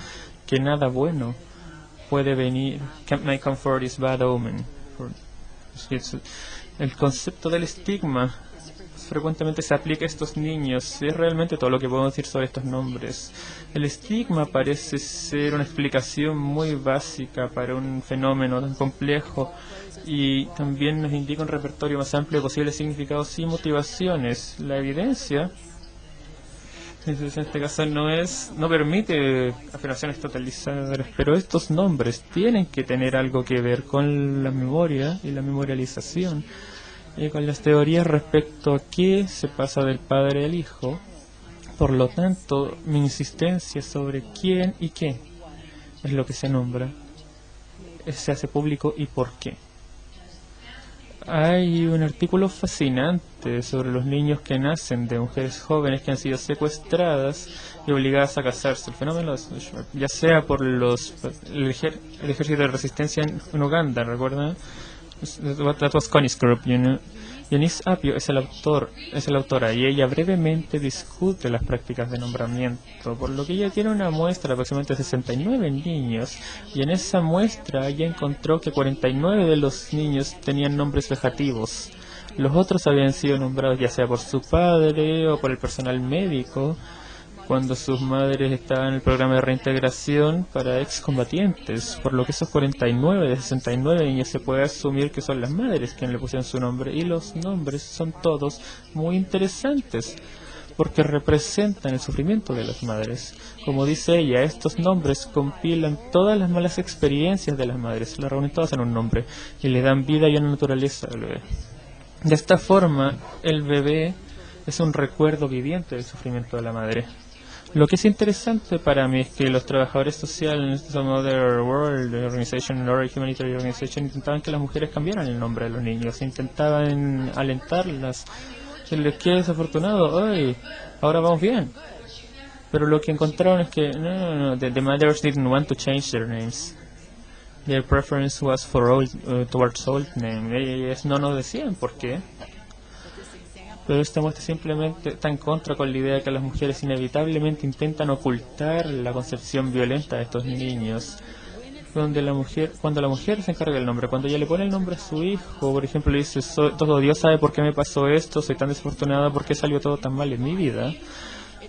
que nada bueno puede venir. Can't my comfort is bad omen. El concepto del estigma frecuentemente se aplica a estos niños. Es realmente todo lo que podemos decir sobre estos nombres. El estigma parece ser una explicación muy básica para un fenómeno tan complejo, y también nos indica un repertorio más amplio de posibles significados y motivaciones. La evidencia, en este caso, no permite afirmaciones totalizadoras, pero estos nombres tienen que tener algo que ver con la memoria y la memorialización, y con las teorías respecto a qué se pasa del padre al hijo. Por lo tanto, mi insistencia sobre quién y qué es lo que se nombra, se hace público y por qué. Hay un artículo fascinante sobre los niños que nacen de mujeres jóvenes que han sido secuestradas y obligadas a casarse. El fenómeno, ya sea por el ejército de resistencia en Uganda, ¿recuerdan? That was Connie's group, you know. Yanis Apio es la autora, y ella brevemente discute las prácticas de nombramiento, por lo que ella tiene una muestra de aproximadamente 69 niños, y en esa muestra ella encontró que 49 de los niños tenían nombres vejativos. Los otros habían sido nombrados ya sea por su padre o por el personal médico, cuando sus madres estaban en el programa de reintegración para excombatientes, por lo que esos 49 de 69 niños se puede asumir que son las madres quienes le pusieron su nombre, y los nombres son todos muy interesantes, porque representan el sufrimiento de las madres. Como dice ella, estos nombres compilan todas las malas experiencias de las madres, las reúnen todas en un nombre, y le dan vida y una naturaleza al bebé. De esta forma, el bebé es un recuerdo viviente del sufrimiento de la madre. Lo que es interesante para mí es que los trabajadores sociales, Some Other World Organization, Other Humanitarian Organization, intentaban que las mujeres cambiaran el nombre de los niños, intentaban alentarlas, decirles que desafortunado, hoy, ahora vamos bien. Pero lo que encontraron es que no, the mothers didn't want to change their names. Their preference was for old, towards old name. Ellas no nos decían por qué. Pero esta muestra simplemente está en contra con la idea de que las mujeres inevitablemente intentan ocultar la concepción violenta de estos niños. Cuando la mujer se encarga del nombre, cuando ella le pone el nombre a su hijo, por ejemplo, le dice, todo Dios sabe por qué me pasó esto, soy tan desafortunada, por qué salió todo tan mal en mi vida,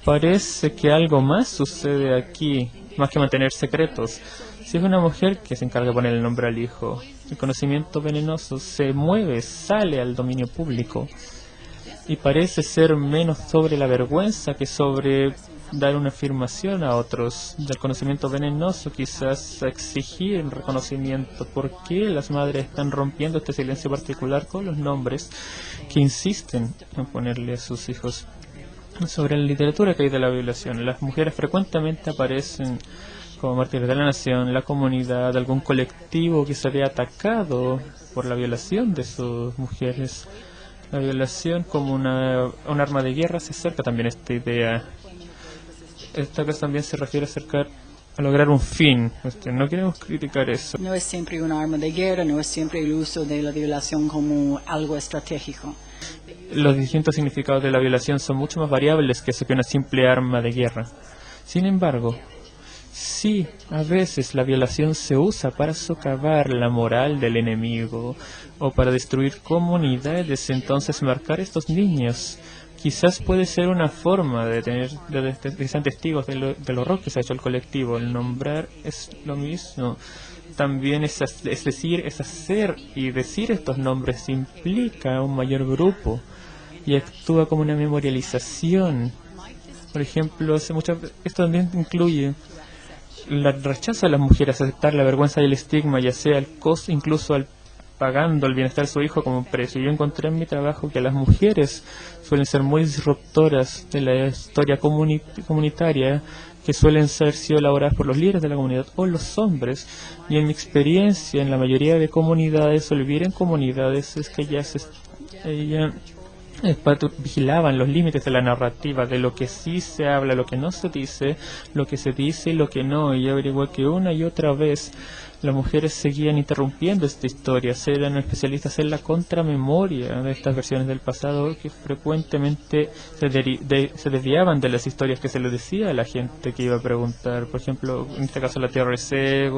parece que algo más sucede aquí, más que mantener secretos. Si es una mujer que se encarga de poner el nombre al hijo, el conocimiento venenoso se mueve, sale al dominio público. Y parece ser menos sobre la vergüenza que sobre dar una afirmación a otros del conocimiento venenoso, quizás exigir el reconocimiento. ¿Por qué las madres están rompiendo este silencio particular con los nombres que insisten en ponerle a sus hijos? Sobre la literatura que hay de la violación, las mujeres frecuentemente aparecen como mártires de la nación, la comunidad, algún colectivo que se ve atacado por la violación de sus mujeres. La violación como un arma de guerra se acerca también a esta idea. Esta vez también se refiere a lograr un fin. No queremos criticar eso. No es siempre un arma de guerra, no es siempre el uso de la violación como algo estratégico. Los distintos significados de la violación son mucho más variables que eso que una simple arma de guerra. Sin embargo, sí, a veces la violación se usa para socavar la moral del enemigo o para destruir comunidades, entonces marcar a estos niños quizás puede ser una forma de ser testigos del horror que se ha hecho el colectivo. El nombrar es lo mismo. También es hacer y decir estos nombres implica un mayor grupo y actúa como una memorialización. Por ejemplo, esto también incluye el rechazo de las mujeres a aceptar la vergüenza y el estigma, ya sea el costo, incluso pagando el bienestar de su hijo como precio. Yo encontré en mi trabajo que las mujeres suelen ser muy disruptoras de la historia comunitaria, que suelen ser sido elaboradas por los líderes de la comunidad o los hombres, y en mi experiencia en la mayoría de comunidades o vivir en comunidades es que ellas vigilaban los límites de la narrativa, de lo que sí se habla, lo que no se dice, lo que se dice y lo que no. Y yo averigué que una y otra vez las mujeres seguían interrumpiendo esta historia, eran especialistas en la contramemoria de estas versiones del pasado que frecuentemente se desviaban de las historias que se les decía a la gente que iba a preguntar. Por ejemplo, en este caso la TRC,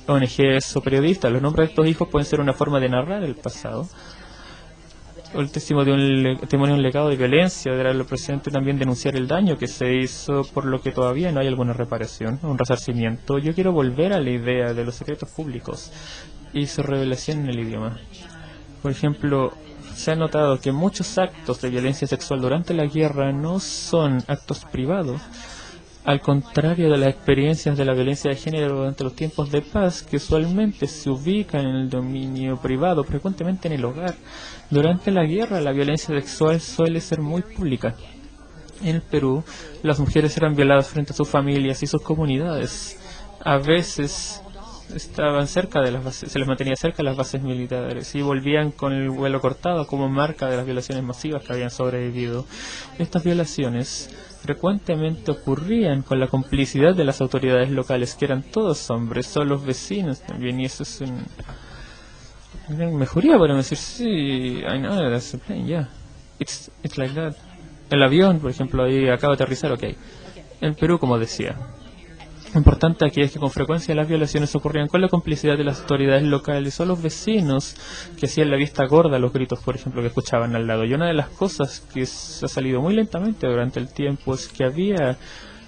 ONGs o periodistas. Los nombres de estos hijos pueden ser una forma de narrar el pasado. El testimonio de un legado de violencia, de lo presente también denunciar el daño que se hizo, por lo que todavía no hay alguna reparación, un resarcimiento. Yo quiero volver a la idea de los secretos públicos y su revelación en el idioma. Por ejemplo, se ha notado que muchos actos de violencia sexual durante la guerra no son actos privados, al contrario de las experiencias de la violencia de género durante los tiempos de paz, que usualmente se ubican en el dominio privado, frecuentemente en el hogar. Durante la guerra, la violencia sexual suele ser muy pública. En el Perú, las mujeres eran violadas frente a sus familias y sus comunidades. A veces estaban cerca de las bases, se les mantenía cerca de las bases militares y volvían con el vuelo cortado como marca de las violaciones masivas que habían sobrevivido. Estas violaciones frecuentemente ocurrían con la complicidad de las autoridades locales, que eran todos hombres, son los vecinos también, y eso es mejoría, podemos decir, sí, I know, that's the plane, yeah. It's like that. El avión, por ejemplo, ahí acaba de aterrizar, ok. En Perú, como decía, lo importante aquí es que con frecuencia las violaciones ocurrían con la complicidad de las autoridades locales o los vecinos que hacían la vista gorda a los gritos, por ejemplo, que escuchaban al lado. Y una de las cosas que ha salido muy lentamente durante el tiempo es que había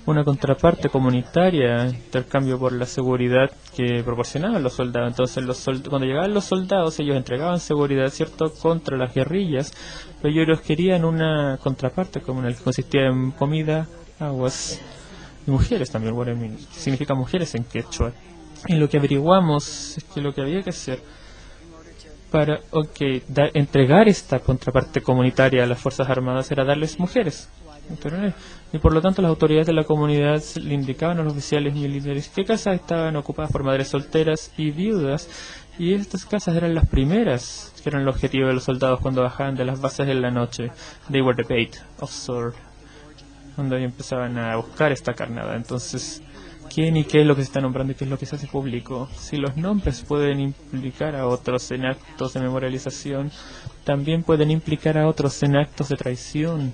una contraparte comunitaria, intercambio por la seguridad que proporcionaban los soldados. Entonces, cuando llegaban los soldados, ellos entregaban seguridad, ¿cierto?, contra las guerrillas, pero ellos querían una contraparte comunal que consistía en comida, aguas y mujeres también. Bueno, significa mujeres en quechua. Y lo que averiguamos es que lo que había que hacer para entregar esta contraparte comunitaria a las Fuerzas Armadas era darles mujeres. Y por lo tanto las autoridades de la comunidad le indicaban a los oficiales militares qué casas estaban ocupadas por madres solteras y viudas, y estas casas eran las primeras que eran el objetivo de los soldados cuando bajaban de las bases en la noche. They were the bait of sword, cuando empezaban a buscar esta carnada. Entonces, ¿quién y qué es lo que se está nombrando y qué es lo que se hace público? Si los nombres pueden implicar a otros en actos de memorialización, también pueden implicar a otros en actos de traición.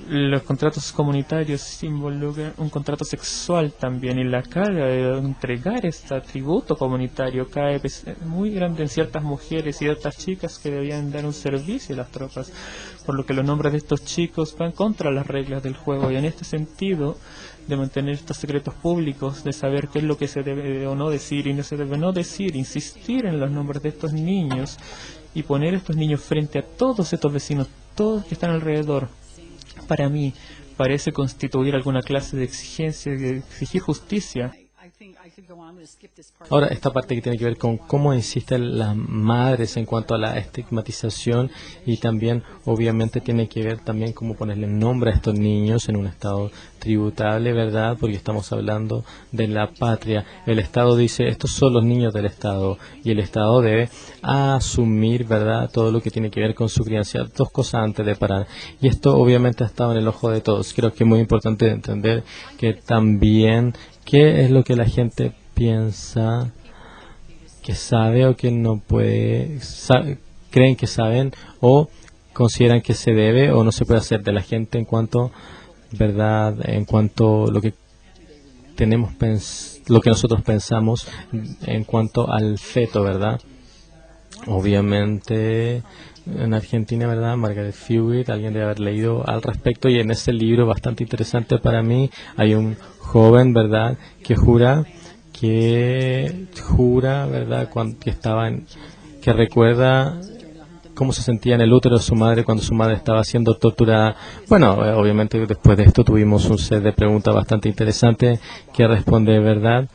Los contratos comunitarios involucran un contrato sexual también, y la carga de entregar este atributo comunitario cae muy grande en ciertas mujeres y otras chicas que debían dar un servicio a las tropas, por lo que los nombres de estos chicos van contra las reglas del juego. Y en este sentido, de mantener estos secretos públicos, de saber qué es lo que se debe o no decir y no se debe no decir, insistir en los nombres de estos niños y poner a estos niños frente a todos estos vecinos, todos que están alrededor, para mí parece constituir alguna clase de exigencia, de exigir justicia. Ahora, esta parte que tiene que ver con cómo insisten las madres en cuanto a la estigmatización, y también obviamente tiene que ver también cómo ponerle nombre a estos niños en un estado tributable, ¿verdad? Porque estamos hablando de la patria. El Estado dice, estos son los niños del Estado, y el Estado debe asumir, ¿verdad?, todo lo que tiene que ver con su crianza. Dos cosas antes de parar. Y esto obviamente ha estado en el ojo de todos. Creo que es muy importante entender que también qué es lo que la gente piensa que sabe o que no puede, creen que saben o consideran que se debe o no se puede hacer de la gente en cuanto, verdad, en cuanto lo que tenemos lo que nosotros pensamos en cuanto al feto, verdad. Obviamente en Argentina, verdad, Margaret Fuhr, alguien debe haber leído al respecto, y en ese libro bastante interesante para mí hay un joven, verdad, que jura, verdad, que recuerda cómo se sentía en el útero de su madre cuando su madre estaba siendo torturada. Bueno, obviamente después de esto tuvimos un set de preguntas bastante interesante que responde, verdad.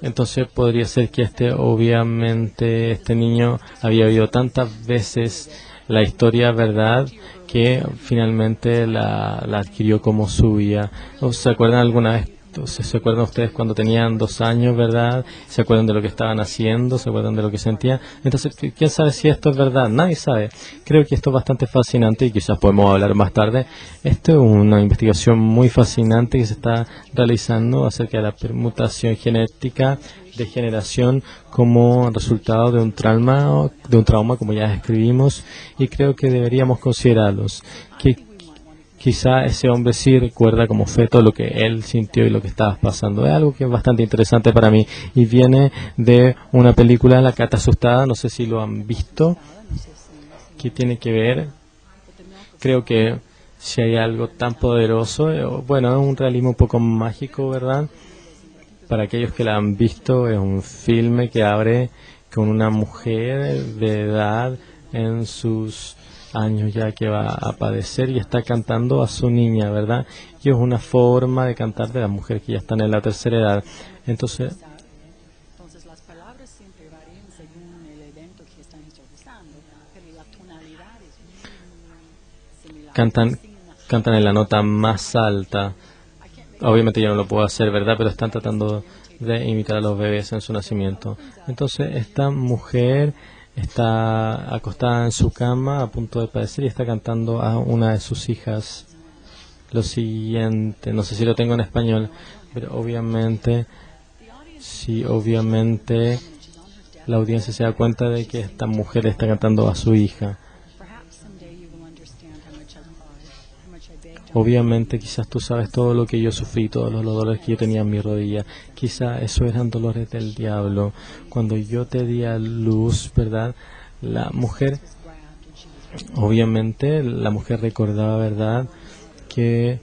Entonces podría ser que obviamente este niño había oído tantas veces la historia, verdad, que finalmente la adquirió como suya. ¿Se acuerdan alguna vez? ¿Se acuerdan ustedes cuando tenían 2 años, verdad? ¿Se acuerdan de lo que estaban haciendo? ¿Se acuerdan de lo que sentían? Entonces, ¿quién sabe si esto es verdad? Nadie sabe. Creo que esto es bastante fascinante y quizás podemos hablar más tarde. Esto es una investigación muy fascinante que se está realizando acerca de la permutación genética de generación como resultado de un trauma como ya escribimos, y creo que deberíamos considerarlos. Quizá ese hombre sí recuerda como feto lo que él sintió y lo que estaba pasando. Es algo que es bastante interesante para mí y viene de una película, La Cata Asustada, no sé si lo han visto, que tiene que ver, creo que si hay algo tan poderoso, bueno, es un realismo un poco mágico, ¿verdad? Para aquellos que la han visto, es un filme que abre con una mujer de edad en sus años ya que va a padecer y está cantando a su niña, ¿verdad? Y es una forma de cantar de las mujeres que ya están en la tercera edad. Entonces las palabras siempre varían según el evento que están interpretando, pero la tonalidad es muy similar. Cantan en la nota más alta. Obviamente yo no lo puedo hacer, ¿verdad? Pero están tratando de imitar a los bebés en su nacimiento. Entonces esta mujer está acostada en su cama a punto de padecer y está cantando a una de sus hijas lo siguiente. No sé si lo tengo en español, pero obviamente la audiencia se da cuenta de que esta mujer está cantando a su hija. Obviamente, quizás tú sabes todo lo que yo sufrí, todos los dolores que yo tenía en mi rodilla. Quizás eso eran dolores del diablo. Cuando yo te di a luz, ¿verdad? La mujer, obviamente, la mujer recordaba, ¿verdad? Que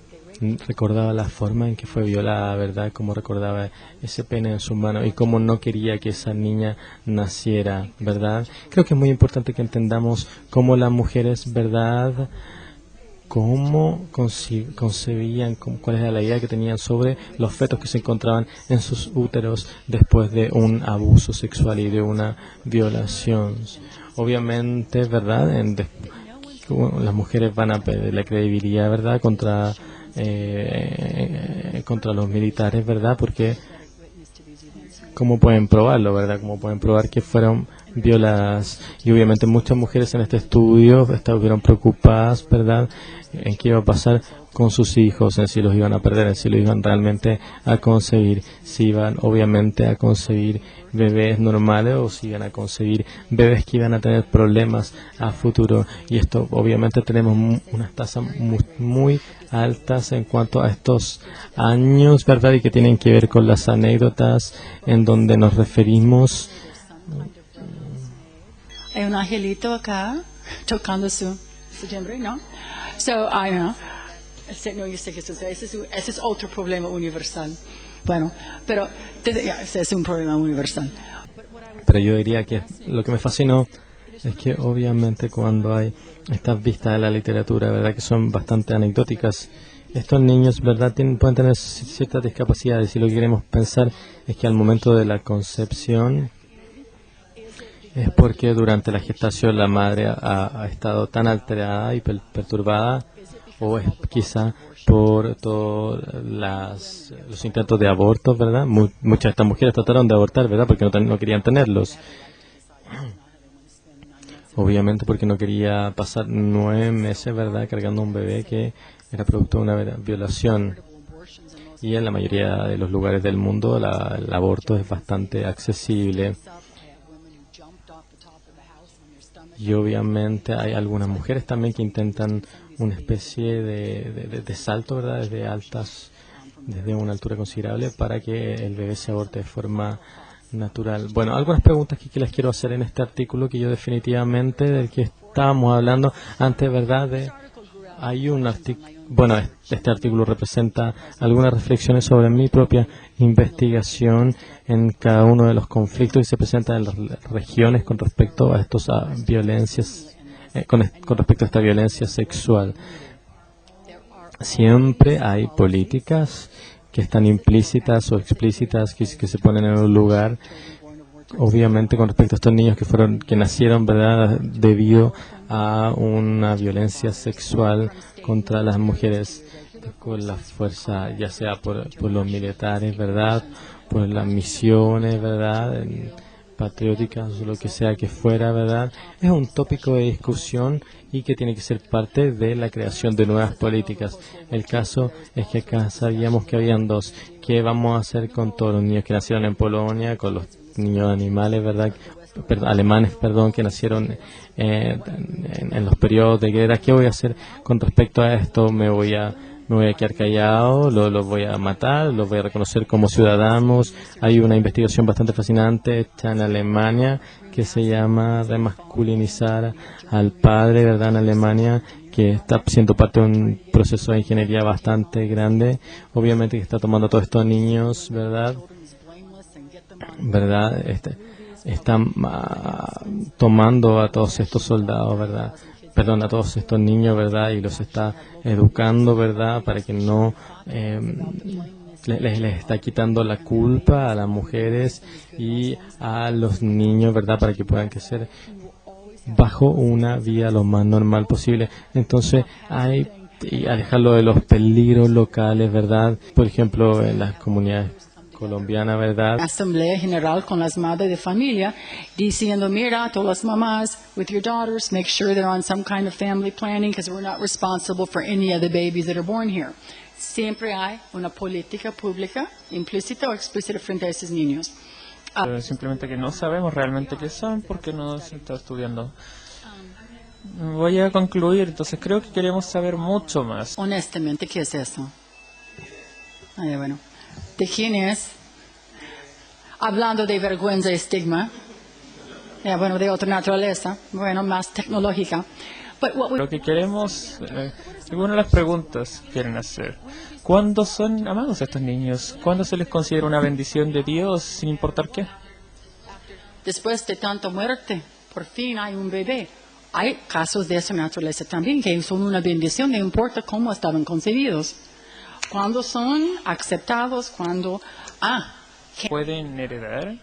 recordaba la forma en que fue violada, ¿verdad? Cómo recordaba ese pene en su mano y cómo no quería que esa niña naciera, ¿verdad? Creo que es muy importante que entendamos cómo las mujeres, ¿verdad?, cómo concebían, cuál era la idea que tenían sobre los fetos que se encontraban en sus úteros después de un abuso sexual y de una violación. Obviamente, ¿verdad?, las mujeres van a perder la credibilidad, ¿verdad?, contra los militares, ¿verdad?, porque ¿cómo pueden probarlo, verdad? ¿Cómo pueden probar que fueron violadas? Y obviamente muchas mujeres en este estudio estuvieron preocupadas, ¿verdad?, en qué iba a pasar con sus hijos, en si los iban a perder, en si los iban realmente a concebir, si iban obviamente a concebir bebés normales o si iban a concebir bebés que iban a tener problemas a futuro. Y esto obviamente tenemos unas tasas muy altas en cuanto a estos años, ¿verdad?, y que tienen que ver con las anécdotas en donde nos referimos. Hay un angelito acá tocando su timbre, ¿no? So, I know. No, yo sé que ese es otro problema universal. Bueno, pero ese es un problema universal. Pero yo diría que lo que me fascinó es que obviamente cuando hay estas vistas de la literatura, ¿verdad?, que son bastante anecdóticas, estos niños, ¿verdad?, pueden tener ciertas discapacidades, y lo que queremos pensar es que al momento de la concepción es porque durante la gestación la madre ha estado tan alterada y perturbada, o es quizá por todos los intentos de aborto, ¿verdad? Muchas de estas mujeres trataron de abortar, ¿verdad?, porque no querían tenerlos. Obviamente porque no quería pasar 9 meses, ¿verdad?, cargando un bebé que era producto de una violación. Y en la mayoría de los lugares del mundo el aborto es bastante accesible. Y obviamente hay algunas mujeres también que intentan una especie de salto, ¿verdad?, desde una altura considerable para que el bebé se aborte de forma natural. Bueno, algunas preguntas que les quiero hacer en este artículo que yo definitivamente, del que estábamos hablando antes, ¿verdad? Hay un artículo, bueno, este artículo representa algunas reflexiones sobre mi propia investigación en cada uno de los conflictos que se presentan en las regiones con respecto a estos violencias, con respecto a esta violencia sexual. Siempre hay políticas que están implícitas o explícitas que se ponen en un lugar, obviamente con respecto a estos niños que nacieron, ¿verdad?, debido a una violencia sexual contra las mujeres, con la fuerza, ya sea por los militares, ¿verdad?, por las misiones, ¿verdad?, patrióticas o lo que sea que fuera, ¿verdad? Es un tópico de discusión y que tiene que ser parte de la creación de nuevas políticas. El caso es que acá sabíamos que habían dos. ¿Qué vamos a hacer con todos los niños que nacieron en Polonia, con los niños animales, ¿verdad?, alemanes, que nacieron en los periodos de guerra? ¿Qué voy a hacer con respecto a esto? ¿Me voy a quedar callado? ¿Los voy a matar? ¿Los voy a reconocer como ciudadanos? Hay una investigación bastante fascinante hecha en Alemania que se llama Remasculinizar al padre, ¿verdad?, en Alemania, que está siendo parte de un proceso de ingeniería bastante grande. Obviamente que está tomando a todos estos niños, ¿verdad? Están tomando a todos estos soldados, ¿verdad?, a todos estos niños, ¿verdad?, y los está educando, ¿verdad?, para que no les está quitando la culpa a las mujeres y a los niños, ¿verdad?, para que puedan crecer bajo una vida lo más normal posible. Entonces y alejarlo de los peligros locales, ¿verdad? Por ejemplo, en las comunidades colombiana, ¿verdad? Asamblea General con las madres de familia diciendo, mira, todas las mamás with your daughters, make sure they're on some kind of family planning because we're not responsible for any of the babies that are born here. Siempre hay una política pública implícita o explícita frente a esos niños. Simplemente que no sabemos realmente qué son porque no se está estudiando. Voy a concluir, entonces creo que queremos saber mucho más. Honestamente, ¿qué es eso? Bueno, ¿de quién es? Hablando de vergüenza y estigma, bueno, de otra naturaleza, bueno, más tecnológica. Lo que queremos, algunas de las preguntas quieren hacer. ¿Cuándo son amados estos niños? ¿Cuándo se les considera una bendición de Dios, sin importar qué? Después de tanta muerte, por fin hay un bebé. Hay casos de esa naturaleza también que son una bendición, no importa cómo estaban concebidos. Cuando son aceptados, cuando... ¿Pueden heredar?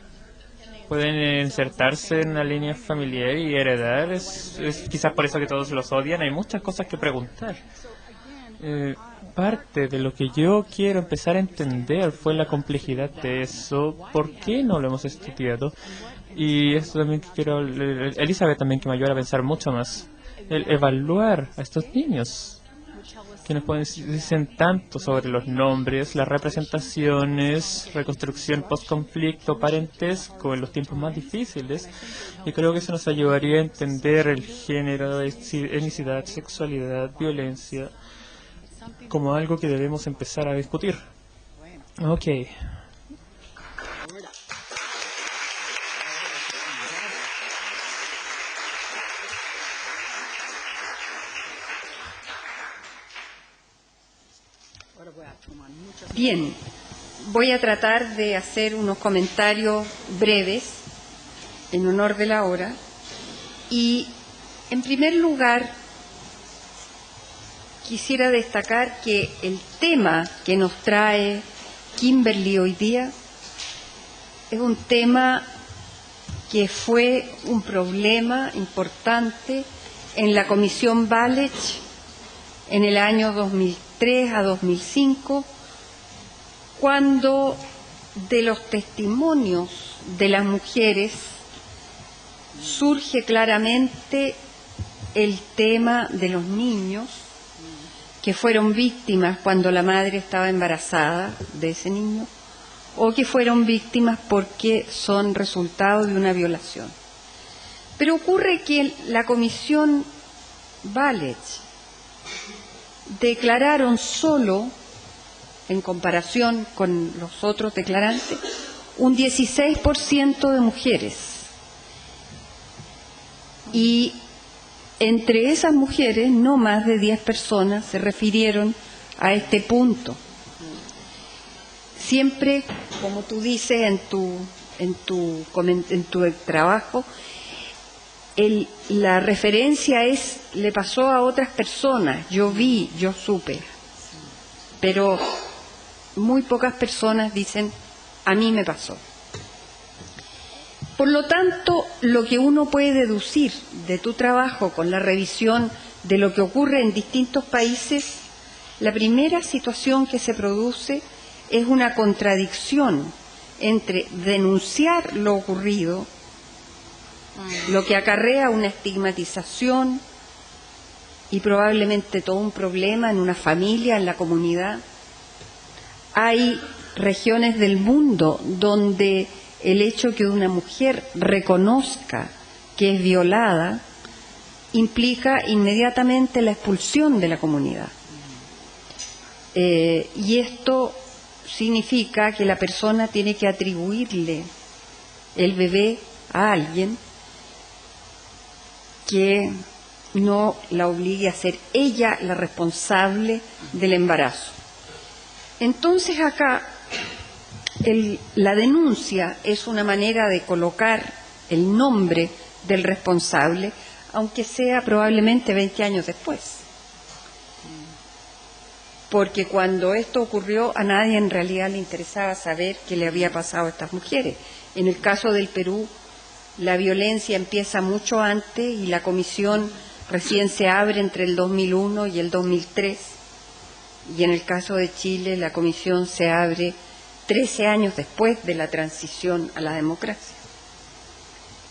¿Pueden insertarse en una línea familiar y heredar? Es quizás por eso que todos los odian. Hay muchas cosas que preguntar. Parte de lo que yo quiero empezar a entender fue la complejidad de eso. ¿Por qué no lo hemos estudiado? Y esto también que quiero... Elizabeth también que me ayuda a pensar mucho más. El evaluar a estos niños. Que nos dicen tanto sobre los nombres, las representaciones, reconstrucción post-conflicto, parentesco en los tiempos más difíciles. Y creo que eso nos ayudaría a entender el género, etnicidad, sexualidad, violencia, como algo que debemos empezar a discutir. Ok. Bien, voy a tratar de hacer unos comentarios breves en honor de la hora. Y, en primer lugar, quisiera destacar que el tema que nos trae Kimberly hoy día es un tema que fue un problema importante en la Comisión Balich en el año 2003 a 2005, cuando de los testimonios de las mujeres surge claramente el tema de los niños que fueron víctimas cuando la madre estaba embarazada de ese niño o que fueron víctimas porque son resultado de una violación. Pero ocurre que la Comisión Balich declararon solo, en comparación con los otros declarantes, un 16% de mujeres. Y entre esas mujeres, no más de 10 personas se refirieron a este punto. Siempre, como tú dices en tu trabajo, la referencia es, le pasó a otras personas, yo vi, yo supe, pero muy pocas personas dicen, a mí me pasó. Por lo tanto, lo que uno puede deducir de tu trabajo con la revisión de lo que ocurre en distintos países, la primera situación que se produce es una contradicción entre denunciar lo ocurrido, lo que acarrea una estigmatización y probablemente todo un problema en una familia, en la comunidad. Hay regiones del mundo donde el hecho que una mujer reconozca que es violada implica inmediatamente la expulsión de la comunidad. Y esto significa que la persona tiene que atribuirle el bebé a alguien que no la obligue a ser ella la responsable del embarazo. Entonces acá la denuncia es una manera de colocar el nombre del responsable, aunque sea probablemente 20 años después. Porque cuando esto ocurrió a nadie en realidad le interesaba saber qué le había pasado a estas mujeres. En el caso del Perú, la violencia empieza mucho antes y la comisión recién se abre entre el 2001 y el 2003. Y en el caso de Chile, la comisión se abre 13 años después de la transición a la democracia.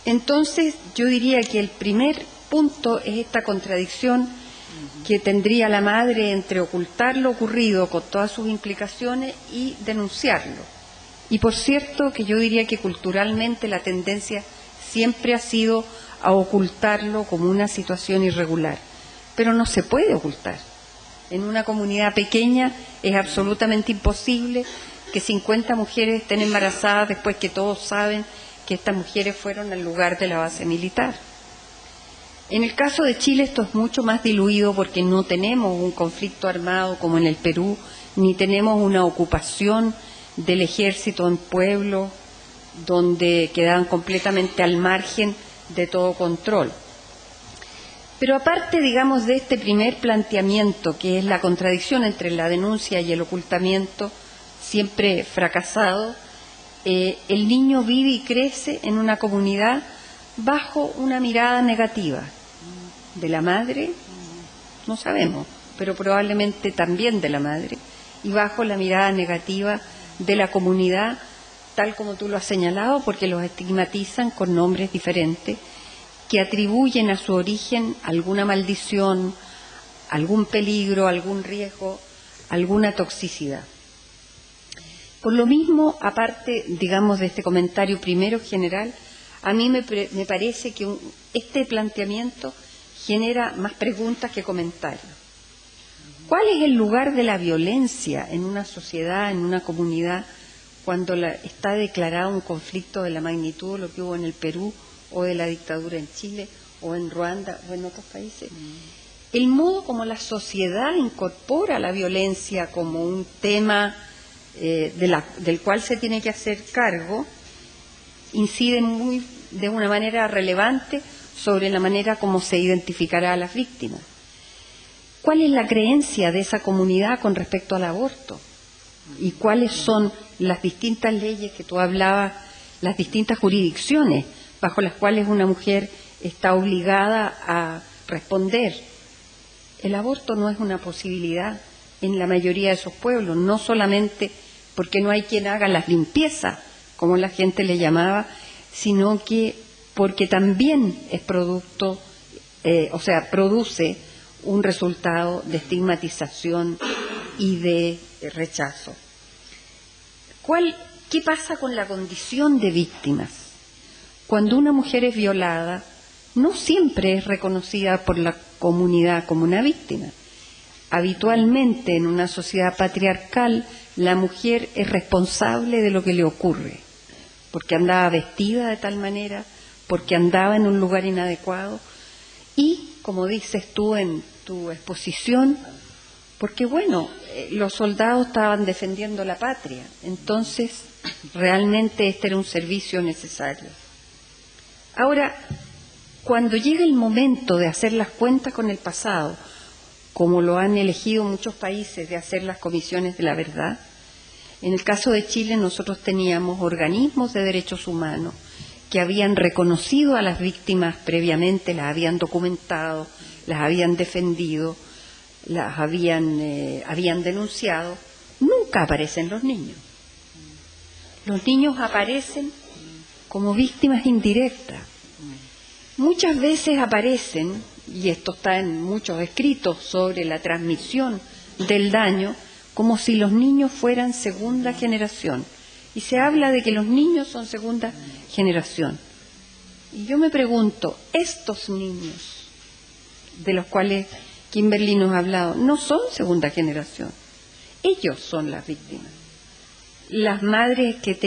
Entonces, yo diría que el primer punto es esta contradicción que tendría la madre entre ocultar lo ocurrido con todas sus implicaciones y denunciarlo. Y por cierto que yo diría que culturalmente la tendencia siempre ha sido a ocultarlo como una situación irregular, pero no se puede ocultar. En una comunidad pequeña es absolutamente imposible que 50 mujeres estén embarazadas después que todos saben que estas mujeres fueron al lugar de la base militar. En el caso de Chile esto es mucho más diluido porque no tenemos un conflicto armado como en el Perú, ni tenemos una ocupación del ejército en pueblos donde quedaban completamente al margen de todo control. Pero aparte, digamos, de este primer planteamiento, que es la contradicción entre la denuncia y el ocultamiento, siempre fracasado, el niño vive y crece en una comunidad bajo una mirada negativa. De la madre, no sabemos, pero probablemente también de la madre, y bajo la mirada negativa de la comunidad, tal como tú lo has señalado, porque los estigmatizan con nombres diferentes, que atribuyen a su origen alguna maldición, algún peligro, algún riesgo, alguna toxicidad. Por lo mismo, aparte, digamos, de este comentario primero general, a mí me parece que este planteamiento genera más preguntas que comentarios. ¿Cuál es el lugar de la violencia en una sociedad, en una comunidad, cuando está declarado un conflicto de la magnitud de lo que hubo en el Perú, o de la dictadura en Chile, o en Ruanda, o en otros países? El modo como la sociedad incorpora la violencia como un tema del cual se tiene que hacer cargo, incide de una manera relevante sobre la manera como se identificará a las víctimas. ¿Cuál es la creencia de esa comunidad con respecto al aborto? ¿Y cuáles son las distintas leyes que tú hablabas, las distintas jurisdicciones bajo las cuales una mujer está obligada a responder? El aborto no es una posibilidad en la mayoría de esos pueblos, no solamente porque no hay quien haga las limpiezas, como la gente le llamaba, sino que porque también es produce un resultado de estigmatización y de rechazo. ¿Qué pasa con la condición de víctimas? Cuando una mujer es violada, no siempre es reconocida por la comunidad como una víctima. Habitualmente en una sociedad patriarcal, la mujer es responsable de lo que le ocurre, porque andaba vestida de tal manera, porque andaba en un lugar inadecuado y, como dices tú en tu exposición, porque los soldados estaban defendiendo la patria, entonces realmente este era un servicio necesario. Ahora, cuando llega el momento de hacer las cuentas con el pasado, como lo han elegido muchos países de hacer las comisiones de la verdad, en el caso de Chile nosotros teníamos organismos de derechos humanos que habían reconocido a las víctimas previamente, las habían documentado, las habían defendido, las habían denunciado. Nunca aparecen los niños. Los niños aparecen como víctimas indirectas. Muchas veces aparecen, y esto está en muchos escritos sobre la transmisión del daño, como si los niños fueran segunda generación. Y se habla de que los niños son segunda generación. Y yo me pregunto, estos niños de los cuales Kimberly nos ha hablado, no son segunda generación. Ellos son las víctimas. Las madres que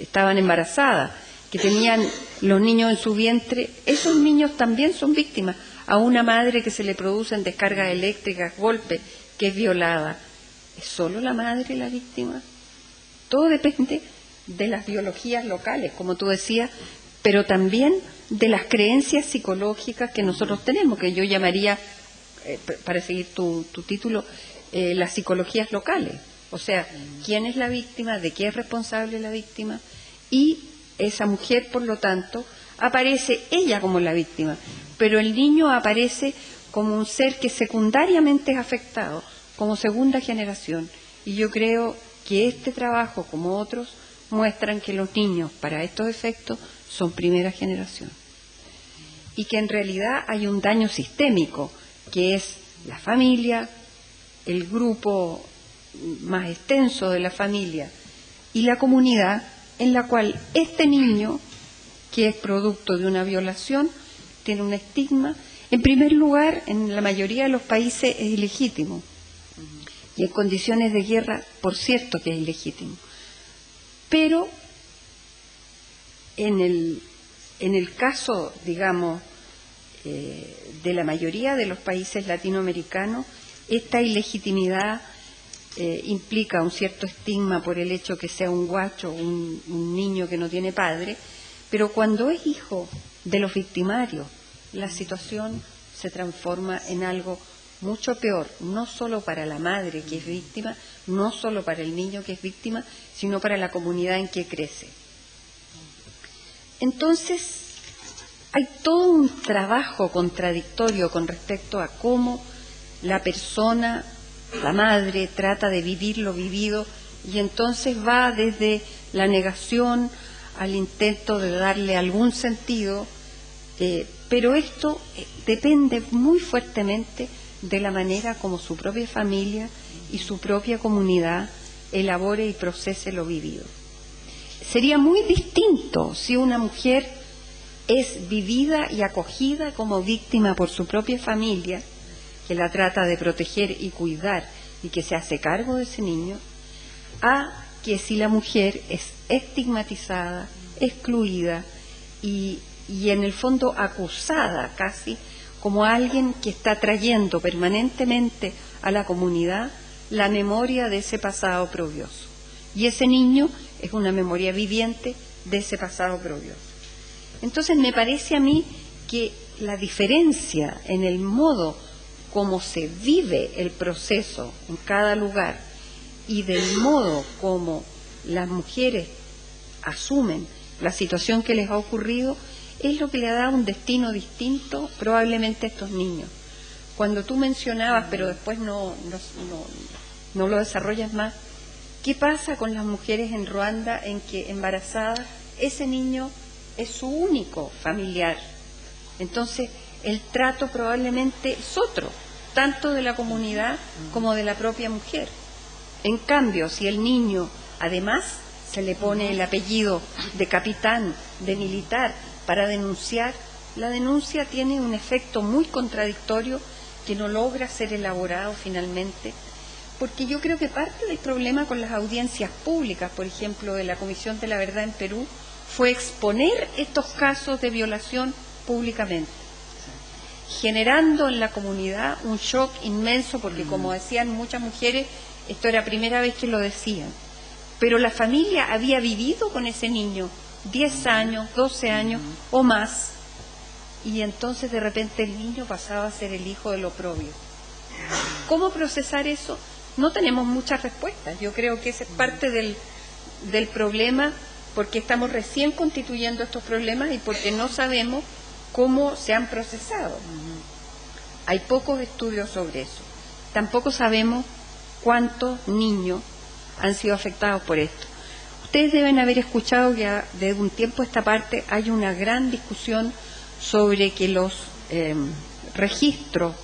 estaban embarazadas, que tenían los niños en su vientre, esos niños también son víctimas. A una madre que se le producen descargas eléctricas, golpes, que es violada, ¿es solo la madre la víctima? Todo depende de las biologías locales, como tú decías, pero también de las creencias psicológicas que nosotros tenemos, que yo llamaría, para seguir tu título, las psicologías locales. O sea, ¿quién es la víctima? ¿De qué es responsable la víctima? Y esa mujer, por lo tanto, aparece ella como la víctima, pero el niño aparece como un ser que secundariamente es afectado, como segunda generación. Y yo creo que este trabajo, como otros, muestran que los niños, para estos efectos, son primera generación. Y que en realidad hay un daño sistémico, que es la familia, el grupo más extenso de la familia, y la comunidad en la cual este niño, que es producto de una violación, tiene un estigma. En primer lugar, en la mayoría de los países es ilegítimo. Y en condiciones de guerra, por cierto que es ilegítimo. Pero en el caso, digamos, de la mayoría de los países latinoamericanos, esta ilegitimidad implica un cierto estigma por el hecho que sea un guacho, un niño que no tiene padre, pero cuando es hijo de los victimarios, la situación se transforma en algo mucho peor, no solo para la madre que es víctima, no solo para el niño que es víctima, sino para la comunidad en que crece. Entonces, hay todo un trabajo contradictorio con respecto a cómo la persona, la madre, trata de vivir lo vivido, y entonces va desde la negación al intento de darle algún sentido, pero esto depende muy fuertemente de la manera como su propia familia y su propia comunidad elabore y procese lo vivido. Sería muy distinto si una mujer es vivida y acogida como víctima por su propia familia, que la trata de proteger y cuidar y que se hace cargo de ese niño, a que si la mujer es estigmatizada, excluida y en el fondo acusada casi como alguien que está trayendo permanentemente a la comunidad la memoria de ese pasado oprobioso. Y ese niño es una memoria viviente de ese pasado oprobioso. Entonces me parece a mí que la diferencia en el modo como se vive el proceso en cada lugar y del modo como las mujeres asumen la situación que les ha ocurrido es lo que le da un destino distinto probablemente a estos niños. Cuando tú mencionabas, pero después no lo desarrollas más, ¿qué pasa con las mujeres en Ruanda en que embarazadas ese niño es su único familiar? Entonces el trato probablemente es otro, tanto de la comunidad como de la propia mujer. En cambio, si el niño además se le pone el apellido de capitán, de militar, para denunciar, la denuncia tiene un efecto muy contradictorio que no logra ser elaborado finalmente, porque yo creo que parte del problema con las audiencias públicas, por ejemplo, de la Comisión de la Verdad en Perú, fue exponer estos casos de violación públicamente, generando en la comunidad un shock inmenso, porque como decían muchas mujeres, esto era la primera vez que lo decían, pero la familia había vivido con ese niño 10 años, 12 años o más, y entonces de repente el niño pasaba a ser el hijo del oprobio. ¿Cómo procesar eso? No tenemos muchas respuestas. Yo creo que esa es parte del problema, porque estamos recién constituyendo estos problemas y porque no sabemos cómo se han procesado. Hay pocos estudios sobre eso. Tampoco sabemos cuántos niños han sido afectados por esto. Ustedes deben haber escuchado que desde un tiempo a esta parte hay una gran discusión sobre que los registros,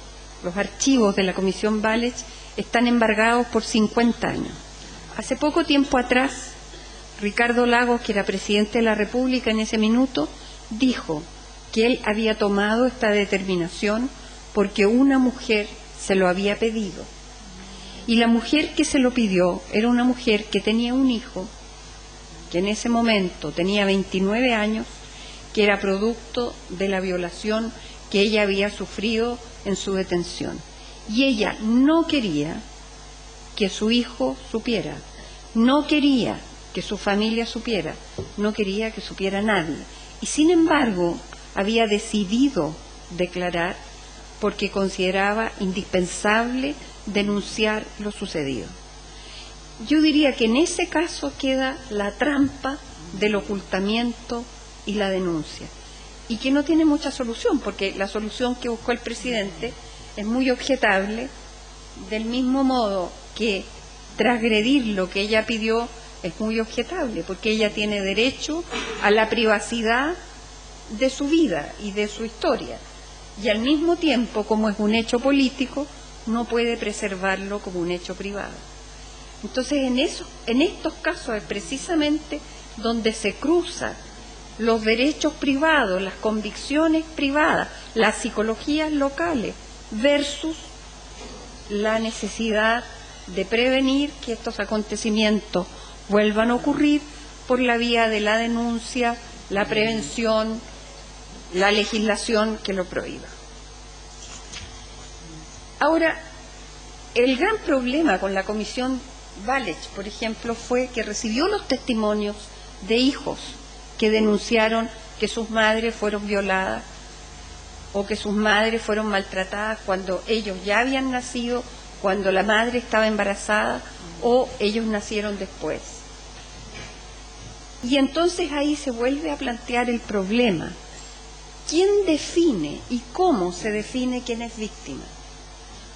los archivos de la Comisión Walech están embargados por 50 años. Hace poco tiempo atrás, Ricardo Lagos, que era presidente de la República en ese minuto, dijo que él había tomado esta determinación porque una mujer se lo había pedido. Y la mujer que se lo pidió era una mujer que tenía un hijo, que en ese momento tenía 29 años, que era producto de la violación que ella había sufrido en su detención. Y ella no quería que su hijo supiera, no quería que su familia supiera, no quería que supiera nadie. Y sin embargo, había decidido declarar porque consideraba indispensable denunciar lo sucedido. Yo diría que en ese caso queda la trampa del ocultamiento y la denuncia, y que no tiene mucha solución, porque la solución que buscó el presidente es muy objetable, del mismo modo que transgredir lo que ella pidió es muy objetable, porque ella tiene derecho a la privacidad de su vida y de su historia, y al mismo tiempo, como es un hecho político, no puede preservarlo como un hecho privado. Entonces, en estos casos es precisamente donde se cruzan los derechos privados, las convicciones privadas, las psicologías locales, versus la necesidad de prevenir que estos acontecimientos vuelvan a ocurrir por la vía de la denuncia, la prevención, la legislación que lo prohíba. Ahora, el gran problema con la Comisión Walech, por ejemplo, fue que recibió los testimonios de hijos que denunciaron que sus madres fueron violadas o que sus madres fueron maltratadas cuando ellos ya habían nacido, cuando la madre estaba embarazada o ellos nacieron después. Y entonces ahí se vuelve a plantear el problema. ¿Quién define y cómo se define quién es víctima?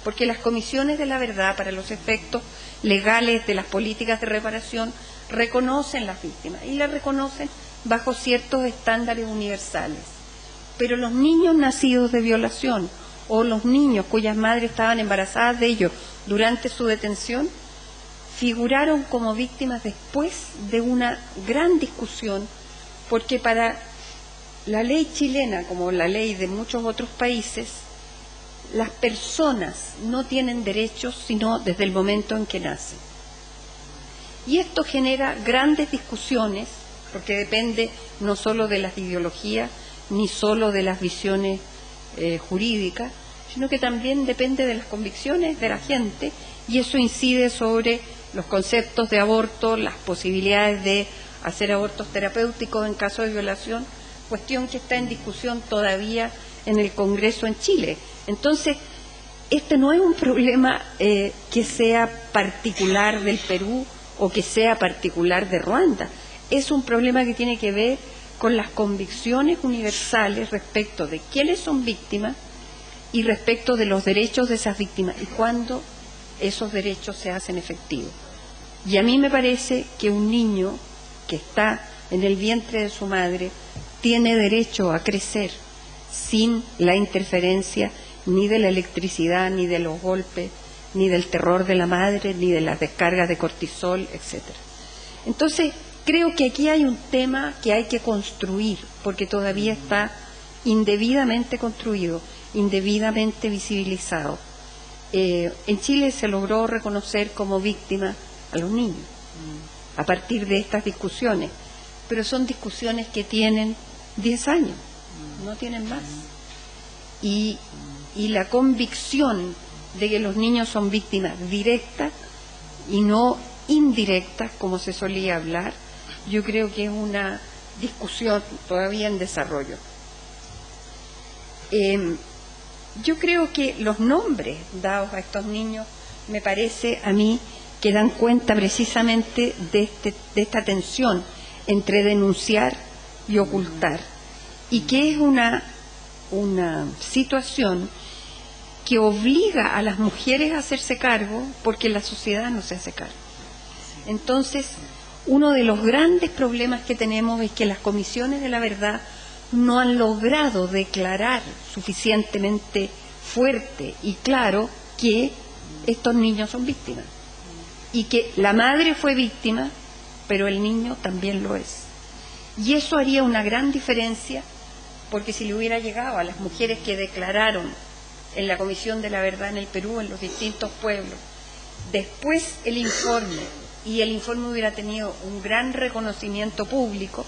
Porque las comisiones de la verdad, para los efectos legales de las políticas de reparación, reconocen las víctimas y las reconocen bajo ciertos estándares universales. Pero los niños nacidos de violación o los niños cuyas madres estaban embarazadas de ellos durante su detención, figuraron como víctimas después de una gran discusión, porque para la ley chilena, como la ley de muchos otros países, las personas no tienen derechos sino desde el momento en que nacen. Y esto genera grandes discusiones, porque depende no solo de las ideologías, ni solo de las visiones jurídicas, sino que también depende de las convicciones de la gente, y eso incide sobre los conceptos de aborto, las posibilidades de hacer abortos terapéuticos en caso de violación, cuestión que está en discusión todavía en el Congreso en Chile. Entonces, este no es un problema que sea particular del Perú o que sea particular de Ruanda, es un problema que tiene que ver con las convicciones universales respecto de quiénes son víctimas y respecto de los derechos de esas víctimas y cuándo esos derechos se hacen efectivos. Y a mí me parece que un niño que está en el vientre de su madre tiene derecho a crecer sin la interferencia ni de la electricidad, ni de los golpes, ni del terror de la madre, ni de las descargas de cortisol, etc. Entonces, creo que aquí hay un tema que hay que construir, porque todavía está indebidamente construido, indebidamente visibilizado. En Chile se logró reconocer como víctima a los niños, a partir de estas discusiones, pero son discusiones que tienen 10 años, no tienen más. Y la convicción de que los niños son víctimas directas y no indirectas, como se solía hablar, yo creo que es una discusión todavía en desarrollo. Yo creo que los nombres dados a estos niños, me parece a mí, que dan cuenta precisamente de esta tensión entre denunciar y ocultar, y que es una situación que obliga a las mujeres a hacerse cargo porque la sociedad no se hace cargo. Entonces, uno de los grandes problemas que tenemos es que las comisiones de la verdad no han logrado declarar suficientemente fuerte y claro que estos niños son víctimas y que la madre fue víctima, pero el niño también lo es. Y eso haría una gran diferencia, porque si le hubiera llegado a las mujeres que declararon en la Comisión de la Verdad en el Perú, en los distintos pueblos, después el informe, y el informe hubiera tenido un gran reconocimiento público,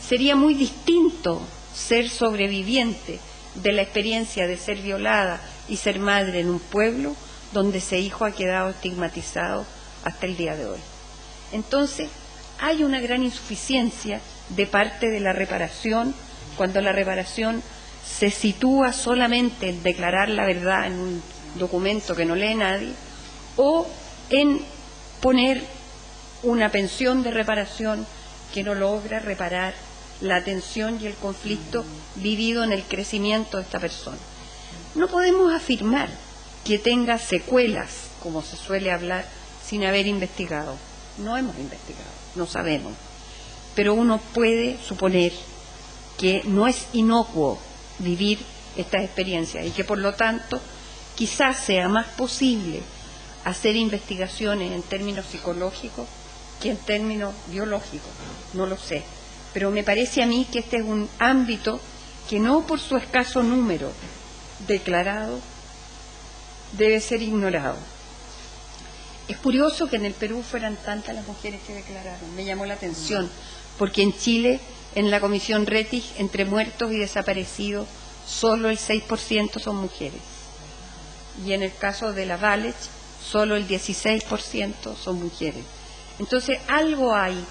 sería muy distinto ser sobreviviente de la experiencia de ser violada y ser madre en un pueblo donde ese hijo ha quedado estigmatizado hasta el día de hoy. Entonces, hay una gran insuficiencia de parte de la reparación, cuando la reparación se sitúa solamente en declarar la verdad en un documento que no lee nadie, o en poner una pensión de reparación que no logra reparar la tensión y el conflicto vivido en el crecimiento de esta persona. No podemos afirmar que tenga secuelas, como se suele hablar, sin haber investigado. No hemos investigado, no sabemos. Pero uno puede suponer que no es inocuo vivir estas experiencias y que por lo tanto quizás sea más posible hacer investigaciones en términos psicológicos que en términos biológicos, no lo sé. Pero me parece a mí que este es un ámbito que no por su escaso número declarado debe ser ignorado. Es curioso que en el Perú fueran tantas las mujeres que declararon, me llamó la atención, porque en Chile, en la Comisión Rettig, entre muertos y desaparecidos, solo el 6% son mujeres. Y en el caso de la Valech, solo el 16% son mujeres. Entonces, algo hay,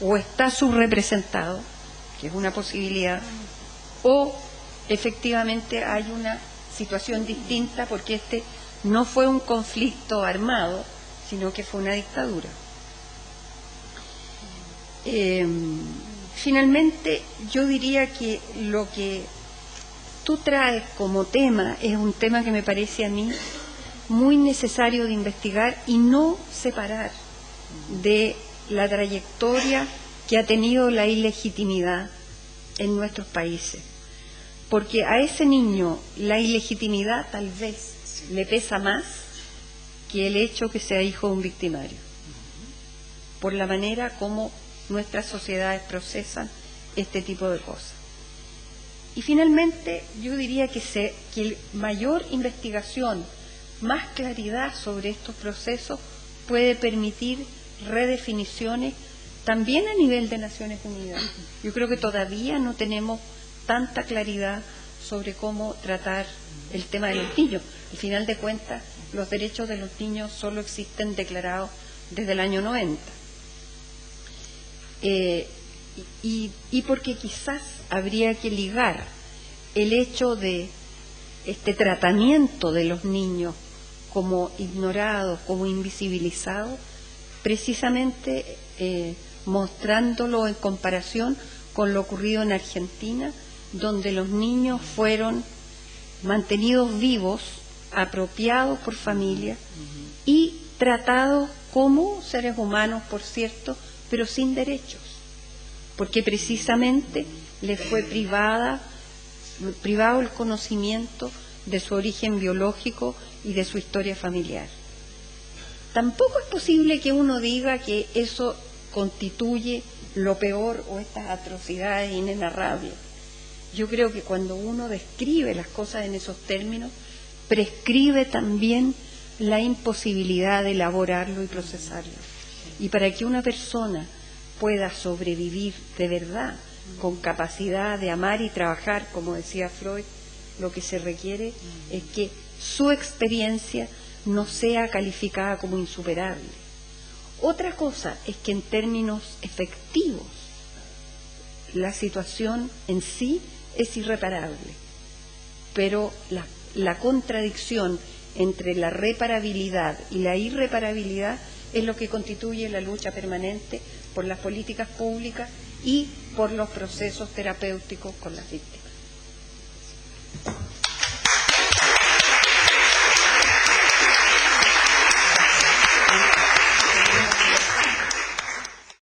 o está subrepresentado, que es una posibilidad, o efectivamente hay una situación distinta, porque este no fue un conflicto armado, sino que fue una dictadura. Finalmente, yo diría que lo que tú traes como tema es un tema que me parece a mí muy necesario de investigar y no separar de la trayectoria que ha tenido la ilegitimidad en nuestros países. Porque a ese niño la ilegitimidad tal vez le pesa más que el hecho que sea hijo de un victimario, por la manera como nuestras sociedades procesan este tipo de cosas. Y finalmente yo diría que mayor investigación, más claridad sobre estos procesos puede permitir redefiniciones también a nivel de Naciones Unidas. Yo creo que todavía no tenemos tanta claridad sobre cómo tratar el tema de los niños. Al final de cuentas, los derechos de los niños solo existen declarados desde el año 90. Y porque quizás habría que ligar el hecho de este tratamiento de los niños como ignorados, como invisibilizados, precisamente mostrándolo en comparación con lo ocurrido en Argentina, donde los niños fueron mantenidos vivos, apropiados por familia y tratados como seres humanos, por cierto, pero sin derechos, porque precisamente les fue privado el conocimiento de su origen biológico y de su historia familiar. Tampoco es posible que uno diga que eso constituye lo peor o estas atrocidades inenarrables. Yo creo que cuando uno describe las cosas en esos términos, prescribe también la imposibilidad de elaborarlo y procesarlo. Y para que una persona pueda sobrevivir de verdad, con capacidad de amar y trabajar, como decía Freud, lo que se requiere es que su experiencia no sea calificada como insuperable. Otra cosa es que en términos efectivos la situación en sí es irreparable, pero la contradicción entre la reparabilidad y la irreparabilidad es lo que constituye la lucha permanente por las políticas públicas y por los procesos terapéuticos con las víctimas.